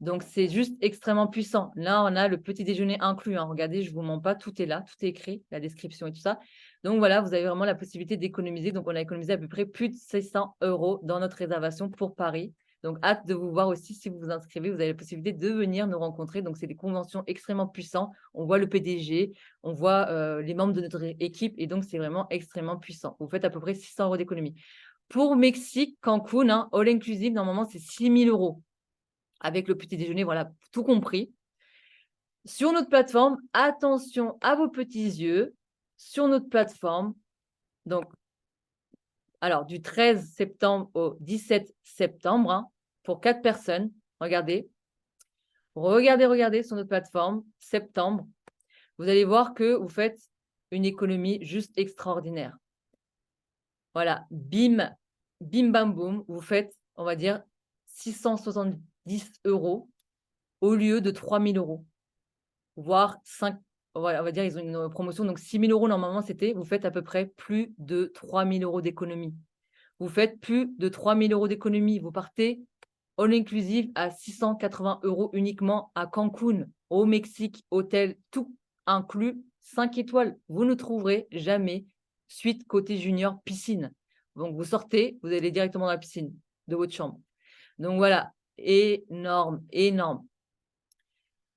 Donc, c'est juste extrêmement puissant. Là, on a le petit déjeuner inclus, hein. Regardez, je ne vous mens pas, tout est là, tout est écrit, la description et tout ça. Donc, voilà, vous avez vraiment la possibilité d'économiser. Donc, on a économisé à peu près plus de 600 € dans notre réservation pour Paris. Donc, hâte de vous voir aussi si vous vous inscrivez. Vous avez la possibilité de venir nous rencontrer. Donc, c'est des conventions extrêmement puissantes. On voit le PDG, on voit les membres de notre équipe. Et donc, c'est vraiment extrêmement puissant. Vous faites à peu près 600 € d'économie. Pour Mexique, Cancun, hein, all inclusive, normalement, c'est 6 000 € avec le petit déjeuner, voilà, tout compris. Sur notre plateforme, attention à vos petits yeux. Sur notre plateforme, donc, alors du 13 septembre au 17 septembre, hein, pour 4 personnes, regardez. Regardez sur notre plateforme, septembre. Vous allez voir que vous faites une économie juste extraordinaire. Voilà, bim, bim, bam, boum, vous faites, on va dire, 670 € au lieu de 3 000 €. Voire 5, on va dire, ils ont une promotion, donc 6 000 € normalement, c'était, vous faites à peu près plus de 3 000 € d'économie. vous faites plus de 3 000 € d'économie. Vous partez all inclusive à 680 € uniquement à Cancun, au Mexique, hôtel, tout inclus, 5 étoiles. Vous ne trouverez jamais suite côté junior piscine. Donc, vous sortez, vous allez directement dans la piscine de votre chambre. Donc, voilà, énorme, énorme.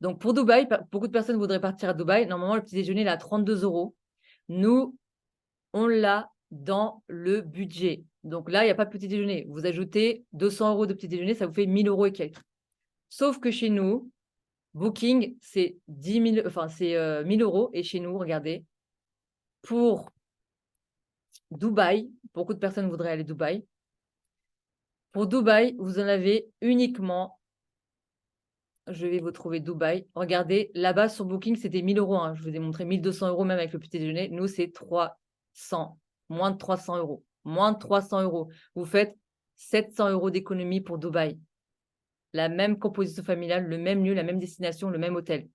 Donc, pour Dubaï, beaucoup de personnes voudraient partir à Dubaï. Normalement, le petit déjeuner il est à 32 €. Nous, on l'a dans le budget. Donc là, il n'y a pas de petit déjeuner. Vous ajoutez 200 € de petit déjeuner, ça vous fait 1 000 € et quelques. Sauf que chez nous, Booking, c'est 10 000, enfin, c'est 1 000 €. Et chez nous, regardez, pour Dubaï, beaucoup de personnes voudraient aller à Dubaï. Pour Dubaï, vous en avez uniquement, je vais vous trouver Dubaï. Regardez, là-bas sur Booking, c'était 1 000 €. Hein. Je vous ai montré 1 200 € même avec le petit déjeuner. Nous, c'est 300, moins de 300 €. Moins de 300 €. Vous faites 700 € d'économie pour Dubaï. La même composition familiale, le même lieu, la même destination, le même hôtel.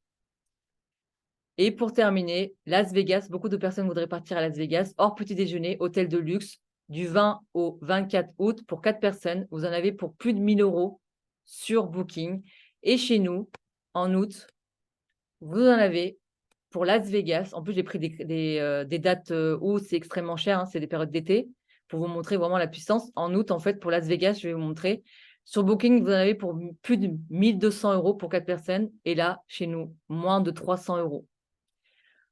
Et pour terminer, Las Vegas, beaucoup de personnes voudraient partir à Las Vegas, hors petit déjeuner, hôtel de luxe, du 20 au 24 août pour 4 personnes. Vous en avez pour plus de 1 000 € sur Booking. Et chez nous, en août, vous en avez pour Las Vegas. En plus, j'ai pris des dates où c'est extrêmement cher, hein, c'est des périodes d'été, pour vous montrer vraiment la puissance. En août, en fait, pour Las Vegas, je vais vous montrer. Sur Booking, vous en avez pour plus de 1 200 € pour 4 personnes. Et là, chez nous, moins de 300 €.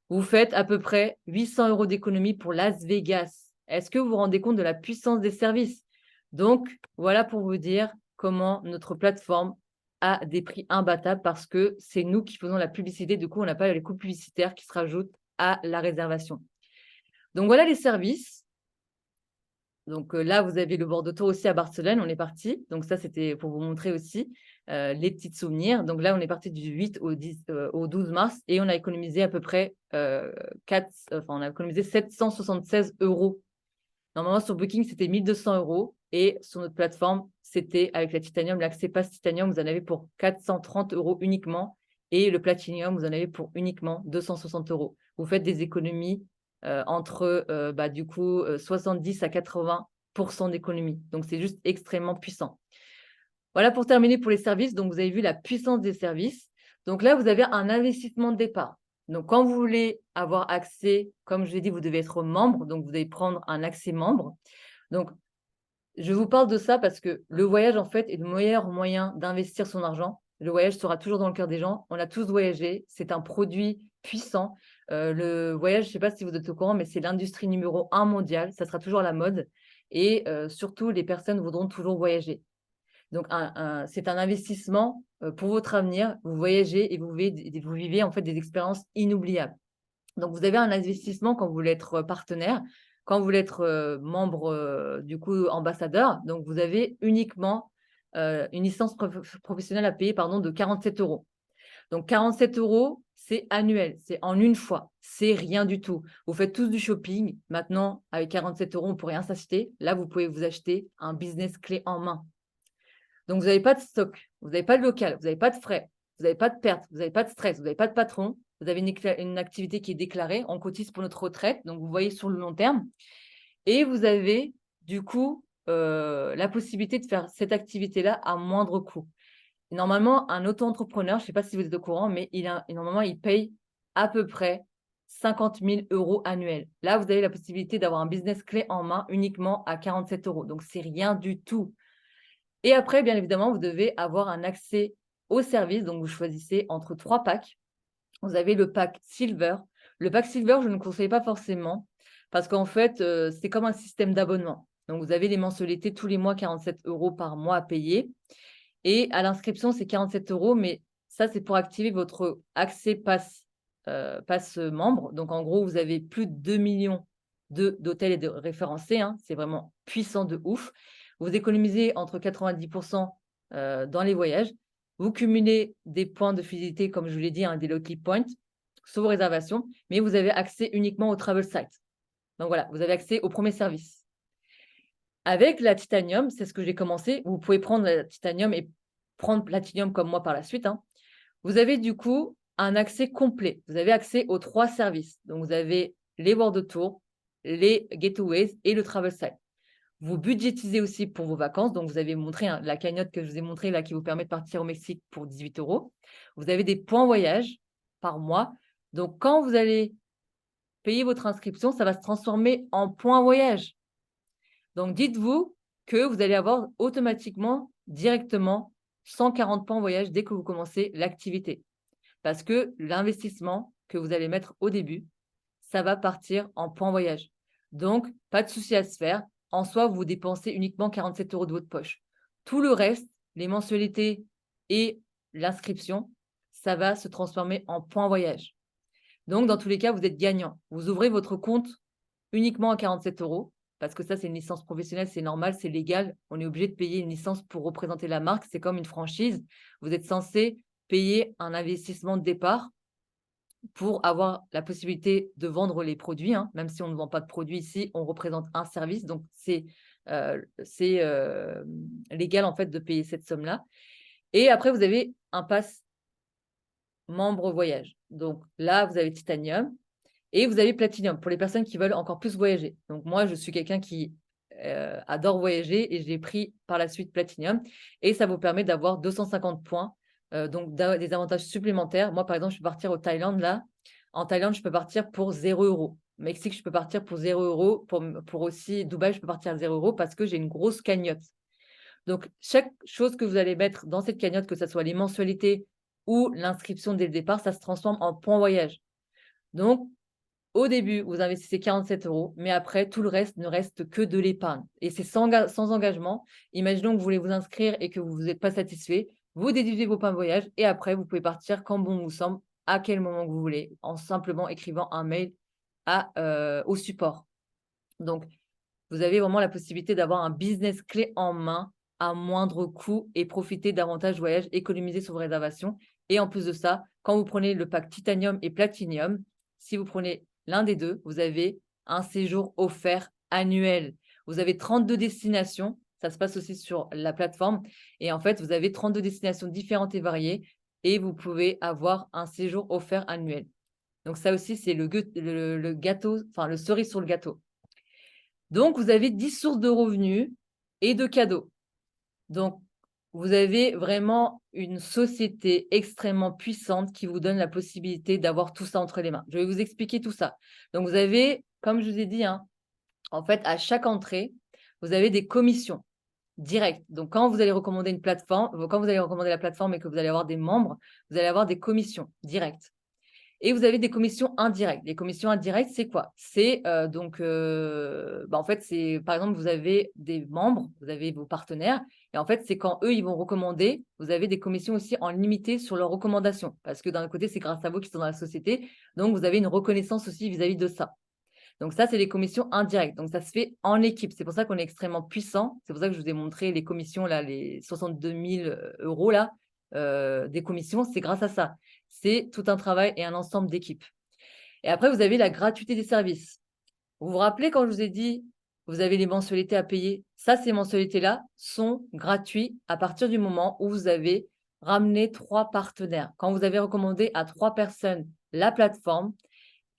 Vous faites à peu près 800 € d'économie pour Las Vegas. Est-ce que vous vous rendez compte de la puissance des services? Donc, voilà pour vous dire comment notre plateforme a des prix imbattables parce que c'est nous qui faisons la publicité. Du coup, on n'a pas les coûts publicitaires qui se rajoutent à la réservation. Donc, voilà les services. Donc là, vous avez le bord de tour aussi à Barcelone. On est parti. Donc ça, c'était pour vous montrer aussi les petits souvenirs. Donc là, on est parti du 8 au 12 mars et on a économisé à peu près on a économisé 776 €. Normalement, sur Booking, c'était 1 200 € et sur notre plateforme, c'était avec la Titanium, l'accès pass Titanium, vous en avez pour 430 € uniquement et le Platinum, vous en avez pour uniquement 260 €. Vous faites des économies entre du coup 70 à 80% d'économie. Donc, c'est juste extrêmement puissant. Voilà pour terminer pour les services. Donc, vous avez vu la puissance des services. Donc là, vous avez un investissement de départ. Donc, quand vous voulez avoir accès, comme je l'ai dit, vous devez être membre. Donc, vous devez prendre un accès membre. Donc, je vous parle de ça parce que le voyage, en fait, est le meilleur moyen d'investir son argent. Le voyage sera toujours dans le cœur des gens. On a tous voyagé. C'est un produit puissant. Le voyage, je ne sais pas si vous êtes au courant, mais c'est l'industrie numéro 1 mondiale. Ça sera toujours la mode. Et surtout, les personnes voudront toujours voyager. Donc, c'est un investissement pour votre avenir. Vous voyagez et vous vivez en fait des expériences inoubliables. Donc, vous avez un investissement quand vous voulez être partenaire, quand vous voulez être membre, du coup, ambassadeur. Donc, vous avez uniquement une licence professionnelle à payer de 47 €. Donc, 47 €, c'est annuel, c'est en une fois, c'est rien du tout. Vous faites tous du shopping. Maintenant, avec 47 €, on ne peut rien s'acheter. Là, vous pouvez vous acheter un business clé en main. Donc, vous n'avez pas de stock, vous n'avez pas de local, vous n'avez pas de frais, vous n'avez pas de perte, vous n'avez pas de stress, vous n'avez pas de patron, vous avez une activité qui est déclarée, on cotise pour notre retraite, donc vous voyez sur le long terme. Et vous avez du coup la possibilité de faire cette activité-là à moindre coût. Et normalement, un auto-entrepreneur, je ne sais pas si vous êtes au courant, mais normalement, il paye à peu près 50 000 € annuels. Là, vous avez la possibilité d'avoir un business clé en main uniquement à 47 €. Donc, c'est rien du tout. Et après, bien évidemment, vous devez avoir un accès au service. Donc, vous choisissez entre 3 packs. Vous avez le pack Silver. Le pack Silver, je ne le conseille pas forcément parce qu'en fait, c'est comme un système d'abonnement. Donc, vous avez les mensualités tous les mois, 47 € par mois à payer. Et à l'inscription, c'est 47 €, mais ça, c'est pour activer votre accès pass membre. Donc, en gros, vous avez plus de 2 millions d'hôtels et de référencés. Hein. C'est vraiment puissant de ouf. Vous économisez entre 90% dans les voyages. Vous cumulez des points de fidélité, comme je vous l'ai dit, hein, des Lucky Points sur vos réservations, mais vous avez accès uniquement au travel site. Donc voilà, vous avez accès au premier service. Avec la Titanium, c'est ce que j'ai commencé. Vous pouvez prendre la Titanium et prendre Platinum comme moi par la suite. Hein. Vous avez du coup un accès complet. Vous avez accès aux 3 services. Donc, vous avez les World Tour, les Getaways et le Travel Site. Vous budgétisez aussi pour vos vacances. Donc, vous avez montré hein, la cagnotte que je vous ai montrée là qui vous permet de partir au Mexique pour 18 euros. Vous avez des points voyage par mois. Donc, quand vous allez payer votre inscription, ça va se transformer en points voyage. Donc, dites-vous que vous allez avoir automatiquement, directement, 140 points voyage dès que vous commencez l'activité. Parce que l'investissement que vous allez mettre au début, ça va partir en points voyage. Donc, pas de souci à se faire. En soi, vous dépensez uniquement 47 euros de votre poche. Tout le reste, les mensualités et l'inscription, ça va se transformer en points voyage. Donc, dans tous les cas, vous êtes gagnant. Vous ouvrez votre compte uniquement à 47 euros parce que ça, c'est une licence professionnelle, c'est normal, c'est légal. On est obligé de payer une licence pour représenter la marque. C'est comme une franchise. Vous êtes censé payer un investissement de départ pour avoir la possibilité de vendre les produits, hein. Même si on ne vend pas de produits ici, on représente un service. Donc, c'est légal en fait de payer cette somme-là. Et après, vous avez un pass membre voyage. Donc là, vous avez Titanium et vous avez Platinum pour les personnes qui veulent encore plus voyager. Donc moi, je suis quelqu'un qui adore voyager et j'ai pris par la suite Platinum et ça vous permet d'avoir 250 points, donc des avantages supplémentaires. Moi, par exemple, je peux partir au Thaïlande là. En Thaïlande, je peux partir pour 0 euros. Mexique, je peux partir pour 0 euros. Pour aussi Dubaï, je peux partir à 0 euros parce que j'ai une grosse cagnotte. Donc, chaque chose que vous allez mettre dans cette cagnotte, que ce soit les mensualités ou l'inscription dès le départ, ça se transforme en points voyage. Donc, au début, vous investissez 47 euros, mais après, tout le reste ne reste que de l'épargne. Et c'est sans engagement. Imaginons que vous voulez vous inscrire et que vous n'êtes pas satisfait. Vous déduisez vos points de voyage et après, vous pouvez partir quand bon vous semble, à quel moment que vous voulez, en simplement écrivant un mail au support. Donc, vous avez vraiment la possibilité d'avoir un business clé en main à moindre coût et profiter davantage du voyage, économiser sur vos réservations. Et en plus de ça, quand vous prenez le pack Titanium et Platinum, si vous prenez l'un des deux, vous avez un séjour offert annuel. Vous avez 32 destinations. Ça se passe aussi sur la plateforme. Et en fait, vous avez 32 destinations différentes et variées. Et vous pouvez avoir un séjour offert annuel. Donc ça aussi, c'est le gâteau, enfin le cerise sur le gâteau. Donc, vous avez 10 sources de revenus et de cadeaux. Donc, vous avez vraiment une société extrêmement puissante qui vous donne la possibilité d'avoir tout ça entre les mains. Je vais vous expliquer tout ça. Donc, vous avez, comme je vous ai dit, hein, en fait, à chaque entrée, vous avez des commissions directes. Donc, quand vous allez recommander une plateforme, quand vous allez recommander la plateforme et que vous allez avoir des membres, vous allez avoir des commissions directes. Et vous avez des commissions indirectes. Les commissions indirectes, c'est quoi? C'est en fait, c'est par exemple, vous avez des membres, vous avez vos partenaires, et en fait, c'est quand eux, ils vont recommander, vous avez des commissions aussi en limité sur leurs recommandations, parce que d'un côté, c'est grâce à vous qui sont dans la société, donc vous avez une reconnaissance aussi vis-à-vis de ça. Donc ça, c'est les commissions indirectes. Donc ça se fait en équipe. C'est pour ça qu'on est extrêmement puissant. C'est pour ça que je vous ai montré les commissions, là, les 62 000 euros là, des commissions. C'est grâce à ça. C'est tout un travail et un ensemble d'équipes. Et après, vous avez la gratuité des services. Vous vous rappelez quand je vous ai dit, vous avez les mensualités à payer. Ça, ces mensualités-là sont gratuites à partir du moment où vous avez ramené 3 partenaires. Quand vous avez recommandé à 3 personnes la plateforme,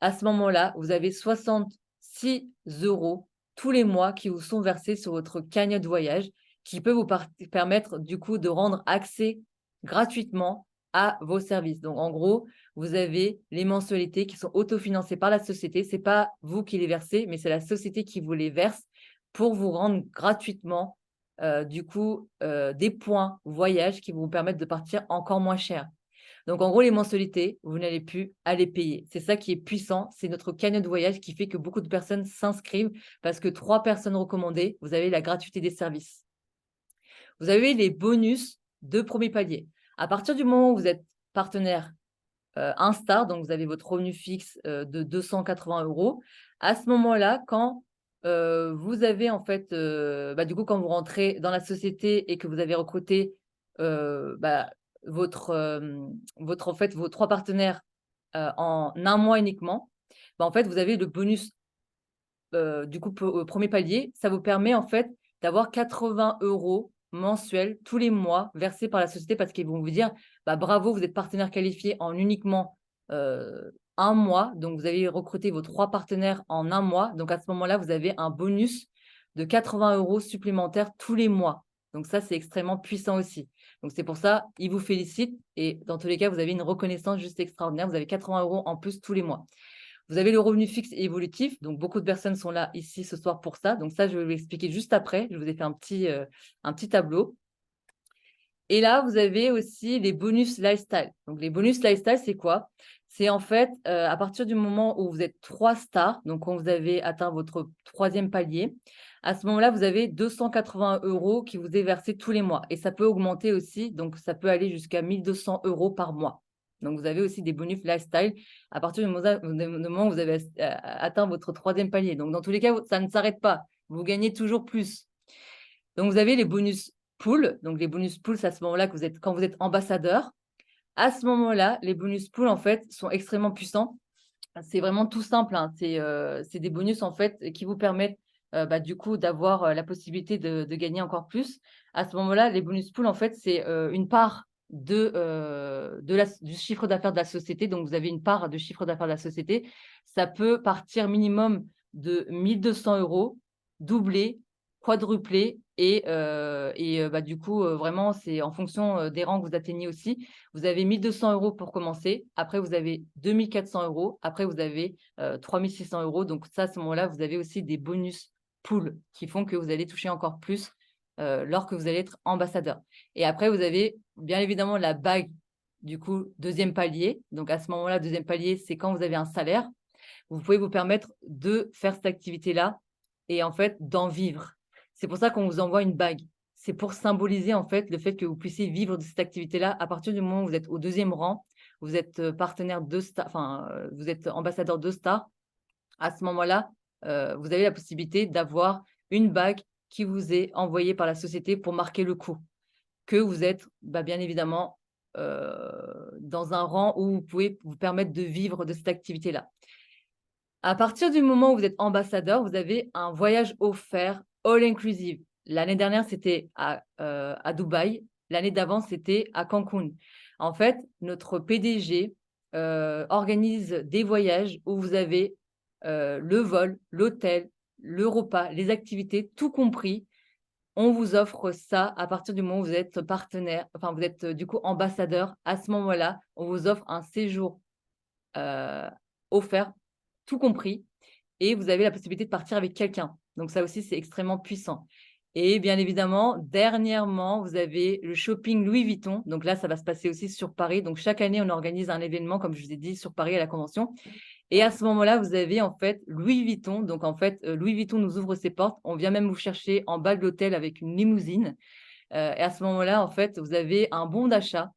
à ce moment-là, vous avez 66 euros tous les mois qui vous sont versés sur votre cagnotte voyage qui peut vous permettre du coup de rendre accès gratuitement à vos services. Donc en gros, vous avez les mensualités qui sont autofinancées par la société. Ce n'est pas vous qui les versez, mais c'est la société qui vous les verse pour vous rendre gratuitement des points voyage qui vont vous permettre de partir encore moins cher. Donc, en gros, les mensualités, vous n'allez plus à les payer. C'est ça qui est puissant. C'est notre cagnotte de voyage qui fait que beaucoup de personnes s'inscrivent parce que 3 personnes recommandées, vous avez la gratuité des services. Vous avez les bonus de premier palier. À partir du moment où vous êtes partenaire Instar, donc vous avez votre revenu fixe de 280 euros, à ce moment-là, quand vous avez en fait, du coup, quand vous rentrez dans la société et que vous avez recruté vos 3 partenaires en un mois uniquement, en fait, vous avez le bonus premier palier. Ça vous permet en fait d'avoir 80 euros mensuels tous les mois versés par la société parce qu'ils vont vous dire bravo, vous êtes partenaire qualifié en uniquement un mois. Donc, vous avez recruté vos 3 partenaires en un mois. Donc, à ce moment-là, vous avez un bonus de 80 € supplémentaires tous les mois. Donc ça, c'est extrêmement puissant aussi. Donc c'est pour ça, ils vous félicitent et dans tous les cas, vous avez une reconnaissance juste extraordinaire. Vous avez 80 € en plus tous les mois. Vous avez le revenu fixe et évolutif. Donc beaucoup de personnes sont là ici ce soir pour ça. Donc ça, je vais vous expliquer juste après. Je vous ai fait un petit tableau. Et là, vous avez aussi les bonus lifestyle. Donc, les bonus lifestyle, c'est quoi? C'est en fait, à partir du moment où vous êtes 3 stars, donc quand vous avez atteint votre 3e palier, à ce moment-là, vous avez 280 € qui vous est versé tous les mois. Et ça peut augmenter aussi, donc ça peut aller jusqu'à 1 200 € par mois. Donc, vous avez aussi des bonus lifestyle à partir du moment où vous avez atteint votre 3e palier. Donc, dans tous les cas, ça ne s'arrête pas. Vous gagnez toujours plus. Donc, vous avez les bonus pool. Donc, les bonus pool, c'est à ce moment-là que quand vous êtes ambassadeur. À ce moment-là, les bonus pool, en fait, sont extrêmement puissants. C'est vraiment tout simple, hein. C'est des bonus, en fait, qui vous permettent, du coup, d'avoir la possibilité de gagner encore plus. À ce moment-là, les bonus pool, en fait, c'est une part du chiffre d'affaires de la société. Donc, vous avez une part de chiffre d'affaires de la société. Ça peut partir minimum de 1 200 €, doubler, quadrupler du coup, vraiment, c'est en fonction des rangs que vous atteignez aussi. Vous avez 1 200 € pour commencer. Après, vous avez 2 400 €. Après, vous avez 3 600 €. Donc ça, à ce moment-là, vous avez aussi des bonus pool qui font que vous allez toucher encore plus lorsque vous allez être ambassadeur. Et après, vous avez bien évidemment la bague, du coup, 2e palier. Donc à ce moment-là, 2e palier, c'est quand vous avez un salaire. Vous pouvez vous permettre de faire cette activité-là et en fait, d'en vivre. C'est pour ça qu'on vous envoie une bague. C'est pour symboliser en fait le fait que vous puissiez vivre de cette activité-là à partir du moment où vous êtes au 2e rang, vous êtes partenaire de star, enfin, vous êtes ambassadeur de star. À ce moment-là, vous avez la possibilité d'avoir une bague qui vous est envoyée par la société pour marquer le coup, que vous êtes bien évidemment dans un rang où vous pouvez vous permettre de vivre de cette activité-là. À partir du moment où vous êtes ambassadeur, vous avez un voyage offert all inclusive. L'année dernière, c'était à Dubaï. L'année d'avant, c'était à Cancun. En fait, notre PDG organise des voyages où vous avez le vol, l'hôtel, le repas, les activités, tout compris. On vous offre ça à partir du moment où vous êtes partenaire, enfin vous êtes du coup ambassadeur. À ce moment-là, on vous offre un séjour offert, tout compris, et vous avez la possibilité de partir avec quelqu'un. Donc ça aussi, c'est extrêmement puissant. Et bien évidemment, dernièrement, vous avez le shopping Louis Vuitton. Donc là, ça va se passer aussi sur Paris. Donc chaque année, on organise un événement, comme je vous ai dit, sur Paris à la Convention. Et à ce moment-là, vous avez en fait Louis Vuitton. Donc en fait, Louis Vuitton nous ouvre ses portes. On vient même vous chercher en bas de l'hôtel avec une limousine. Et à ce moment-là, en fait, vous avez un bon d'achat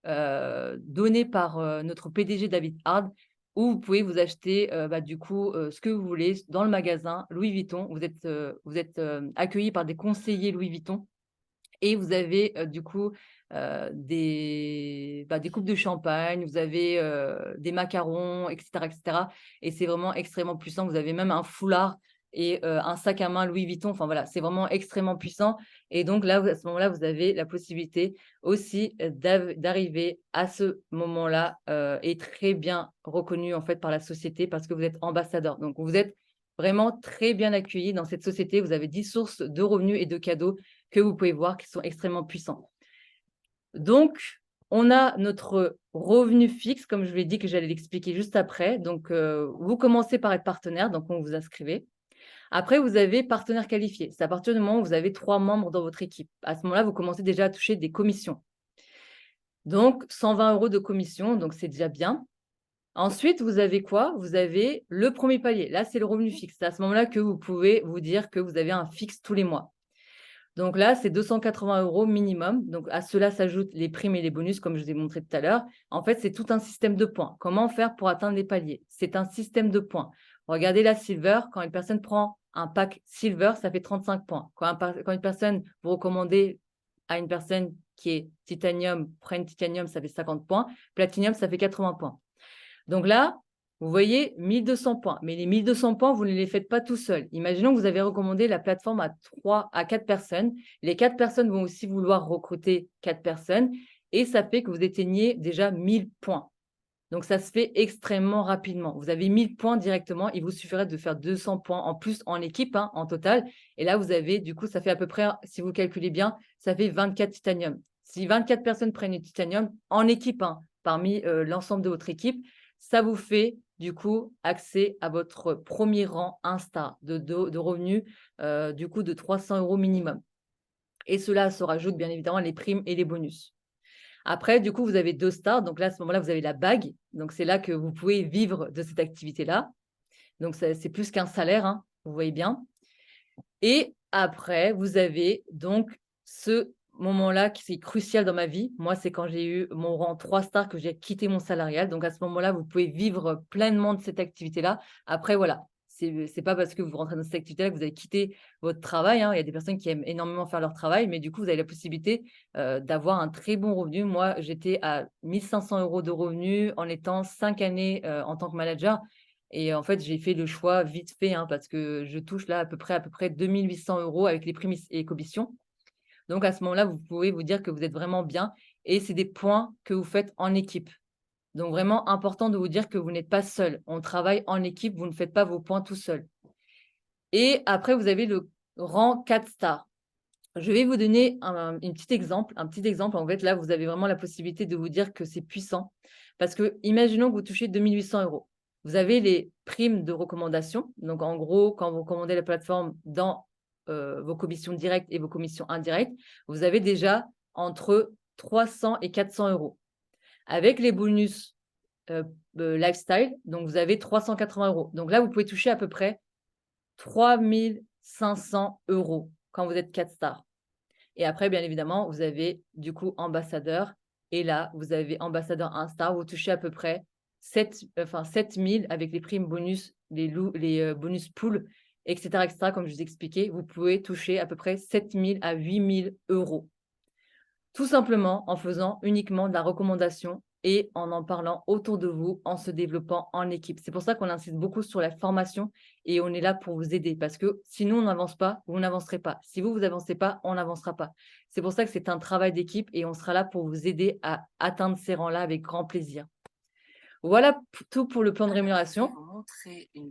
donné par notre PDG David Hard, où vous pouvez vous acheter du coup ce que vous voulez dans le magasin Louis Vuitton. Vous êtes accueillis par des conseillers Louis Vuitton et vous avez du coup des coupes de champagne, vous avez des macarons, etc., etc. Et c'est vraiment extrêmement puissant. Vous avez même un foulard et un sac à main Louis Vuitton. Enfin voilà, c'est vraiment extrêmement puissant. Et donc là, à ce moment-là, vous avez la possibilité aussi d'arriver à ce moment-là et très bien reconnu en fait par la société parce que vous êtes ambassadeur. Donc vous êtes vraiment très bien accueilli dans cette société. Vous avez 10 sources de revenus et de cadeaux que vous pouvez voir qui sont extrêmement puissants. Donc, on a notre revenu fixe, comme je vous l'ai dit que j'allais l'expliquer juste après. Donc, vous commencez par être partenaire, donc on vous inscrivez. Après, vous avez partenaire qualifié. C'est à partir du moment où vous avez 3 membres dans votre équipe. À ce moment-là, vous commencez déjà à toucher des commissions. Donc, 120 € de commission, donc c'est déjà bien. Ensuite, vous avez quoi? Vous avez le premier palier. Là, c'est le revenu fixe. C'est à ce moment-là que vous pouvez vous dire que vous avez un fixe tous les mois. Donc là, c'est 280 € minimum. Donc à cela s'ajoutent les primes et les bonus, comme je vous ai montré tout à l'heure. En fait, c'est tout un système de points. Comment faire pour atteindre les paliers? C'est un système de points. Regardez la Silver. Quand une personne prend un pack Silver, ça fait 35 points. Quand une personne, vous recommandez à une personne qui est Titanium, prenne Titanium, ça fait 50 points. Platinum, ça fait 80 points. Donc là, vous voyez 1 200 points. Mais les 1 200 points, vous ne les faites pas tout seul. Imaginons que vous avez recommandé la plateforme à 4 personnes. Les 4 personnes vont aussi vouloir recruter 4 personnes. Et ça fait que vous atteignez déjà 1 000 points. Donc, ça se fait extrêmement rapidement. Vous avez 1000 points directement. Il vous suffirait de faire 200 points en plus en équipe, hein, en total. Et là, vous avez, du coup, ça fait à peu près, si vous calculez bien, ça fait 24 titanium. Si 24 personnes prennent du titanium en équipe, hein, parmi l'ensemble de votre équipe, ça vous fait, du coup, accès à votre premier rang Insta de revenus, du coup, de 300 € minimum. Et cela se rajoute, bien évidemment, les primes et les bonus. Après, du coup, vous avez 2 stars. Donc là, à ce moment-là, vous avez la bague. Donc, c'est là que vous pouvez vivre de cette activité-là. Donc, c'est plus qu'un salaire, hein, vous voyez bien. Et après, vous avez donc ce moment-là qui est crucial dans ma vie. Moi, c'est quand j'ai eu mon rang 3 stars que j'ai quitté mon salarial. Donc, à ce moment-là, vous pouvez vivre pleinement de cette activité-là. Après, voilà, c'est pas parce que vous rentrez dans cette activité-là que vous avez quitté votre travail, hein. Il y a des personnes qui aiment énormément faire leur travail, mais du coup, vous avez la possibilité d'avoir un très bon revenu. Moi, j'étais à 1 500 € de revenus en étant 5 années en tant que manager. Et en fait, j'ai fait le choix vite fait, hein, parce que je touche là à peu près 2 800 € avec les primes et commissions. Donc à ce moment-là, vous pouvez vous dire que vous êtes vraiment bien et c'est des points que vous faites en équipe. Donc vraiment important de vous dire que vous n'êtes pas seul. On travaille en équipe, vous ne faites pas vos points tout seul. Et après, vous avez le rang 4 stars. Je vais vous donner un petit exemple. Un petit exemple, en fait, là, vous avez vraiment la possibilité de vous dire que c'est puissant. Parce que, imaginons que vous touchez 2 800 €. Vous avez les primes de recommandation. Donc, en gros, quand vous recommandez la plateforme dans vos commissions directes et vos commissions indirectes, vous avez déjà entre 300 et 400 €. Avec les bonus lifestyle, donc vous avez 380 €. Donc là, vous pouvez toucher à peu près 3 500 € quand vous êtes 4 stars. Et après, bien évidemment, vous avez du coup ambassadeur. Et là, vous avez ambassadeur Insta, vous touchez à peu près 7 000 avec les primes bonus, les bonus pool, etc., comme je vous expliquais. Vous pouvez toucher à peu près 7 000 à 8 000 €. Tout simplement en faisant uniquement de la recommandation et en parlant autour de vous, en se développant en équipe. C'est pour ça qu'on insiste beaucoup sur la formation et on est là pour vous aider parce que sinon on n'avance pas, vous n'avancerez pas. Si vous n'avancez pas, on n'avancera pas. C'est pour ça que c'est un travail d'équipe et on sera là pour vous aider à atteindre ces rangs-là avec grand plaisir. Voilà tout pour le plan de rémunération.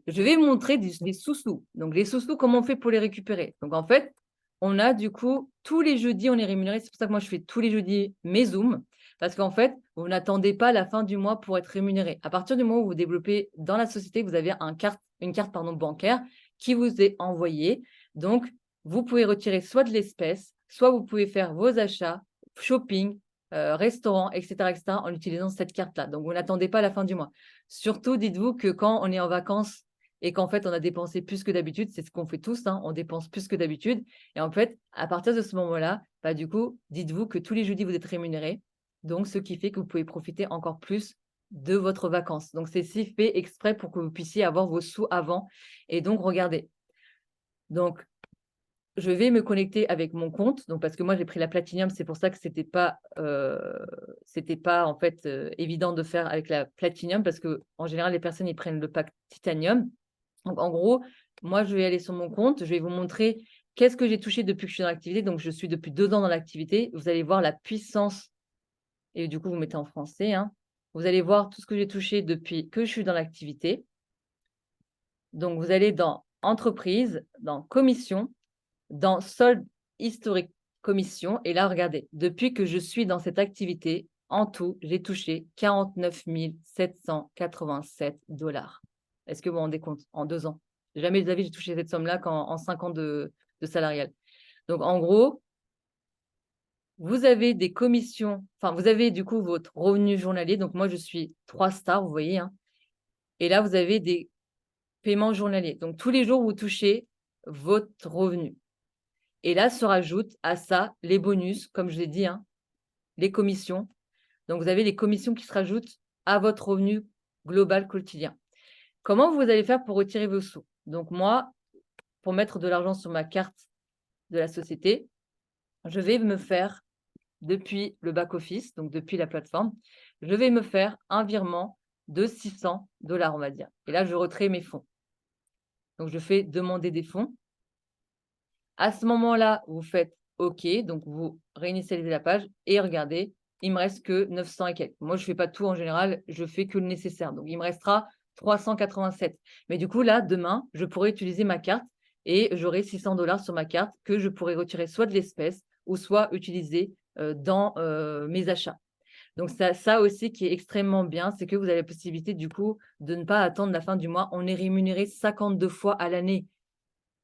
Je vais vous montrer des sous-sous. Donc, les sous-sous, comment on fait pour les récupérer? Donc, en fait, on a du coup, tous les jeudis, on est rémunéré. C'est pour ça que moi, je fais tous les jeudis mes Zooms. Parce qu'en fait, vous n'attendez pas la fin du mois pour être rémunéré. À partir du moment où vous développez dans la société, vous avez une carte bancaire qui vous est envoyée. Donc, vous pouvez retirer soit de l'espèce, soit vous pouvez faire vos achats, shopping, restaurant, etc., en utilisant cette carte-là. Donc, vous n'attendez pas la fin du mois. Surtout, dites-vous que quand on est en vacances et qu'en fait, on a dépensé plus que d'habitude, c'est ce qu'on fait tous, hein, on dépense plus que d'habitude. Et en fait, à partir de ce moment-là, bah, du coup, dites-vous que tous les jeudis, vous êtes rémunéré. Donc, ce qui fait que vous pouvez profiter encore plus de votre vacances. Donc, c'est si fait exprès pour que vous puissiez avoir vos sous avant. Et donc, regardez. Donc, je vais me connecter avec mon compte, donc parce que moi j'ai pris la Platinum, c'est pour ça que c'était pas en fait évident de faire avec la Platinum parce que en général les personnes ils prennent le pack Titanium. Donc en gros, moi je vais aller sur mon compte, je vais vous montrer qu'est-ce que j'ai touché depuis que je suis dans l'activité. Donc je suis depuis 2 ans dans l'activité. Vous allez voir la puissance et du coup vous mettez en français, hein. Vous allez voir tout ce que j'ai touché depuis que je suis dans l'activité. Donc vous allez dans entreprise, dans commission, dans solde historique commission. Et là, regardez, depuis que je suis dans cette activité, en tout, j'ai touché 49 787 $. Est-ce que vous vous rendez compte? En 2 ans. Jamais de la vie, j'ai touché cette somme-là qu'en 5 ans de salarial. Donc, en gros, vous avez des commissions, enfin, vous avez du coup votre revenu journalier. Donc, moi, je suis 3 stars, vous voyez, hein. Et là, vous avez des paiements journaliers. Donc, tous les jours, vous touchez votre revenu. Et là, se rajoutent à ça les bonus, comme je l'ai dit, hein, les commissions. Donc, vous avez les commissions qui se rajoutent à votre revenu global quotidien. Comment vous allez faire pour retirer vos sous? Donc, moi, pour mettre de l'argent sur ma carte de la société, je vais me faire, depuis le back-office, donc depuis la plateforme, je vais me faire un virement de 600 $, on va dire. Et là, je retire mes fonds. Donc, je fais demander des fonds. À ce moment-là, vous faites OK, donc vous réinitialisez la page et regardez, il me reste que 900 et quelques. Moi, je fais pas tout en général, je fais que le nécessaire. Donc, il me restera 387. Mais du coup, là, demain, je pourrais utiliser ma carte et j'aurai 600 $ sur ma carte que je pourrais retirer soit de l'espèce ou soit utiliser dans mes achats. Donc, ça aussi qui est extrêmement bien, c'est que vous avez la possibilité, du coup, de ne pas attendre la fin du mois. On est rémunéré 52 fois à l'année.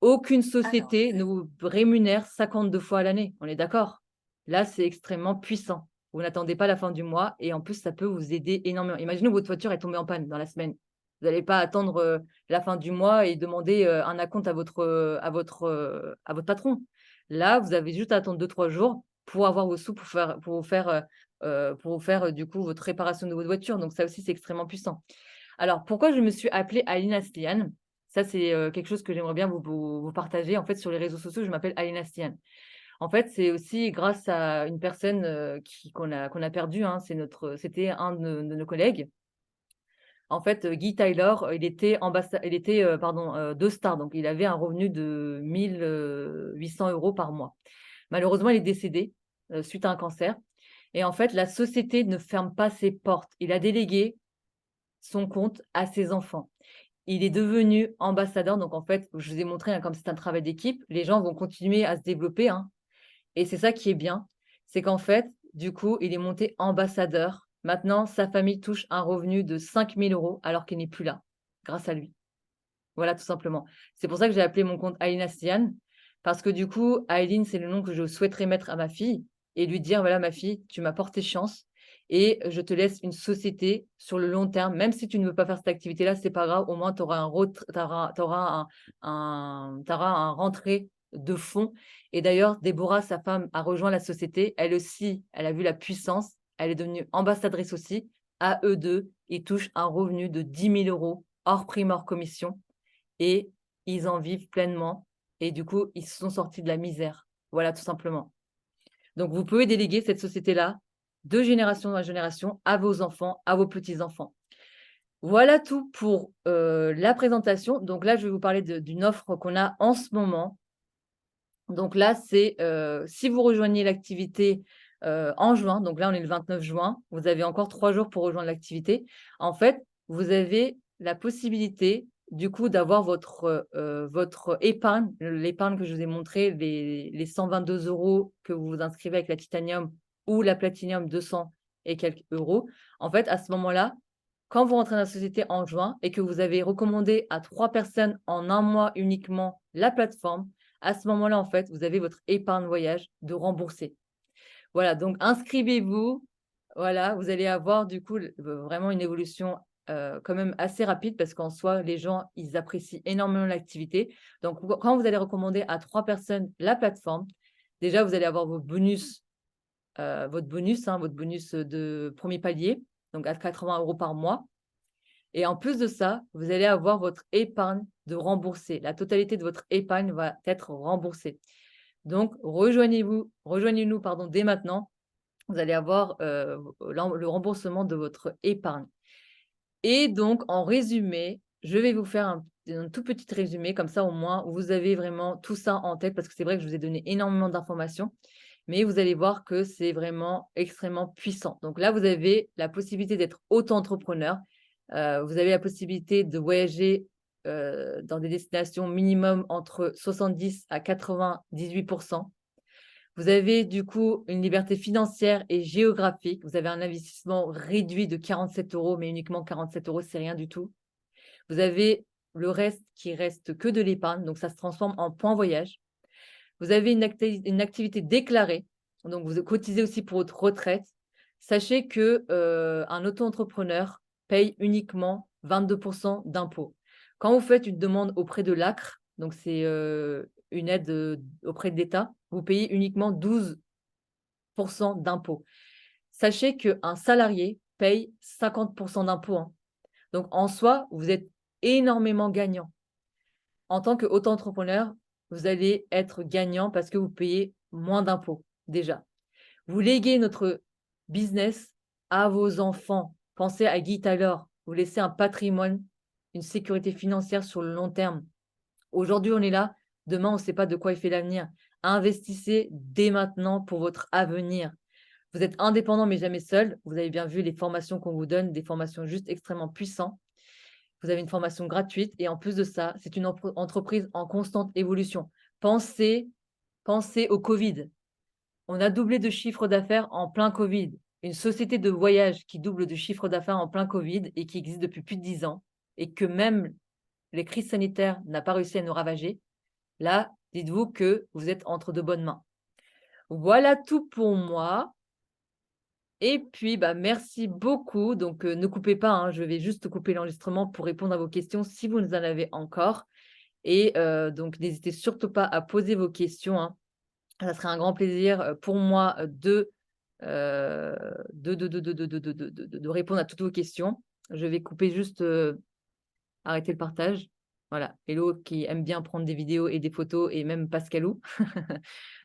Aucune Alors, société ne vous rémunère 52 fois à l'année. On est d'accord? Là, c'est extrêmement puissant. Vous n'attendez pas la fin du mois et en plus, ça peut vous aider énormément. Imaginez votre voiture est tombée en panne dans la semaine. Vous n'allez pas attendre la fin du mois et demander un acompte à votre patron. Là, vous avez juste à attendre 2, 3 jours pour avoir vos sous pour vous faire du coup votre réparation de votre voiture. Donc ça aussi, c'est extrêmement puissant. Alors, pourquoi je me suis appelée Alina Slian? Ça, c'est quelque chose que j'aimerais bien vous partager. En fait, sur les réseaux sociaux, je m'appelle Alina Slian. En fait, c'est aussi grâce à une personne qu'on a perdue, hein. C'était un de nos collègues. En fait, Guy Tyler, il était pardon, 2 stars, donc il avait un revenu de 1 800 € par mois. Malheureusement, il est décédé suite à un cancer. Et en fait, la société ne ferme pas ses portes. Il a délégué son compte à ses enfants. Il est devenu ambassadeur. Donc, en fait, je vous ai montré, hein, comme c'est un travail d'équipe, les gens vont continuer à se développer, hein. Et c'est ça qui est bien, c'est qu'en fait, du coup, il est monté ambassadeur. Maintenant, sa famille touche un revenu de 5 000 € alors qu'il n'est plus là, grâce à lui. Voilà, tout simplement. C'est pour ça que j'ai appelé mon compte Aïlina Stian, parce que du coup, Aileen, c'est le nom que je souhaiterais mettre à ma fille et lui dire, voilà, ma fille, tu m'as porté chance et je te laisse une société sur le long terme. Même si tu ne veux pas faire cette activité-là, c'est pas grave. Au moins, tu auras t'auras un rentrée de fonds. Et d'ailleurs, Déborah, sa femme, a rejoint la société. Elle aussi, elle a vu la puissance. Elle est devenue ambassadrice aussi. À eux deux, ils touchent un revenu de 10 000 € hors prime, hors commission et ils en vivent pleinement et du coup, ils se sont sortis de la misère. Voilà, tout simplement. Donc, vous pouvez déléguer cette société-là de génération en génération à vos enfants, à vos petits-enfants. Voilà tout pour la présentation. Donc là, je vais vous parler d'une offre qu'on a en ce moment. Donc là, c'est si vous rejoignez l'activité en juin, donc là, on est le 29 juin, vous avez encore 3 jours pour rejoindre l'activité. En fait, vous avez la possibilité, du coup, d'avoir votre épargne, l'épargne que je vous ai montré, les 122 € que vous vous inscrivez avec la Titanium ou la Platinum 200 et quelques euros. En fait, à ce moment-là, quand vous rentrez dans la société en juin et que vous avez recommandé à 3 personnes en un mois uniquement la plateforme, à ce moment-là, en fait, vous avez votre épargne voyage de rembourser. Voilà, donc inscrivez-vous. Voilà, vous allez avoir du coup vraiment une évolution quand même assez rapide parce qu'en soi, les gens, ils apprécient énormément l'activité. Donc, quand vous allez recommander à 3 personnes la plateforme, déjà, vous allez avoir votre bonus de premier palier, donc à 80 € par mois. Et en plus de ça, vous allez avoir votre épargne de rembourser. La totalité de votre épargne va être remboursée. Donc, rejoignez-nous pardon, dès maintenant. Vous allez avoir le remboursement de votre épargne. Et donc, en résumé, je vais vous faire un tout petit résumé, comme ça au moins, vous avez vraiment tout ça en tête, parce que c'est vrai que je vous ai donné énormément d'informations, mais vous allez voir que c'est vraiment extrêmement puissant. Donc là, vous avez la possibilité d'être auto-entrepreneur. Vous avez la possibilité de voyager dans des destinations minimum entre 70 à 98%. Vous avez du coup une liberté financière et géographique. Vous avez un investissement réduit de 47 €, mais uniquement 47 €, c'est rien du tout. Vous avez le reste qui reste que de l'épargne, donc ça se transforme en points voyage. Vous avez une activité déclarée, donc vous cotisez aussi pour votre retraite. Sachez que un auto-entrepreneur paye uniquement 22% d'impôts. Quand vous faites une demande auprès de l'ACRE, donc c'est une aide auprès de l'État, vous payez uniquement 12% d'impôts. Sachez qu'un salarié paye 50% d'impôts, hein. Donc en soi, vous êtes énormément gagnant. En tant qu'auto-entrepreneur, vous allez être gagnant parce que vous payez moins d'impôts déjà. Vous léguez notre business à vos enfants. Pensez à Guy Tyler. Vous laissez un patrimoine, une sécurité financière sur le long terme. Aujourd'hui, on est là. Demain, on ne sait pas de quoi il fait l'avenir. Investissez dès maintenant pour votre avenir. Vous êtes indépendant, mais jamais seul. Vous avez bien vu les formations qu'on vous donne, des formations juste extrêmement puissantes. Vous avez une formation gratuite et en plus de ça, c'est une entreprise en constante évolution. Pensez, pensez au Covid. On a doublé de chiffre d'affaires en plein Covid. Une société de voyage qui double de chiffre d'affaires en plein Covid et qui existe depuis plus de 10 ans et que même les crises sanitaires n'ont pas réussi à nous ravager. Là, dites-vous que vous êtes entre de bonnes mains. Voilà tout pour moi. Et puis, bah, merci beaucoup. Donc, ne coupez pas, hein, je vais juste couper l'enregistrement pour répondre à vos questions si vous en avez encore. Et donc, n'hésitez surtout pas à poser vos questions, hein. Ça serait un grand plaisir pour moi de répondre à toutes vos questions. Je vais couper juste, arrêter le partage. Voilà, Hello qui aime bien prendre des vidéos et des photos et même Pascalou.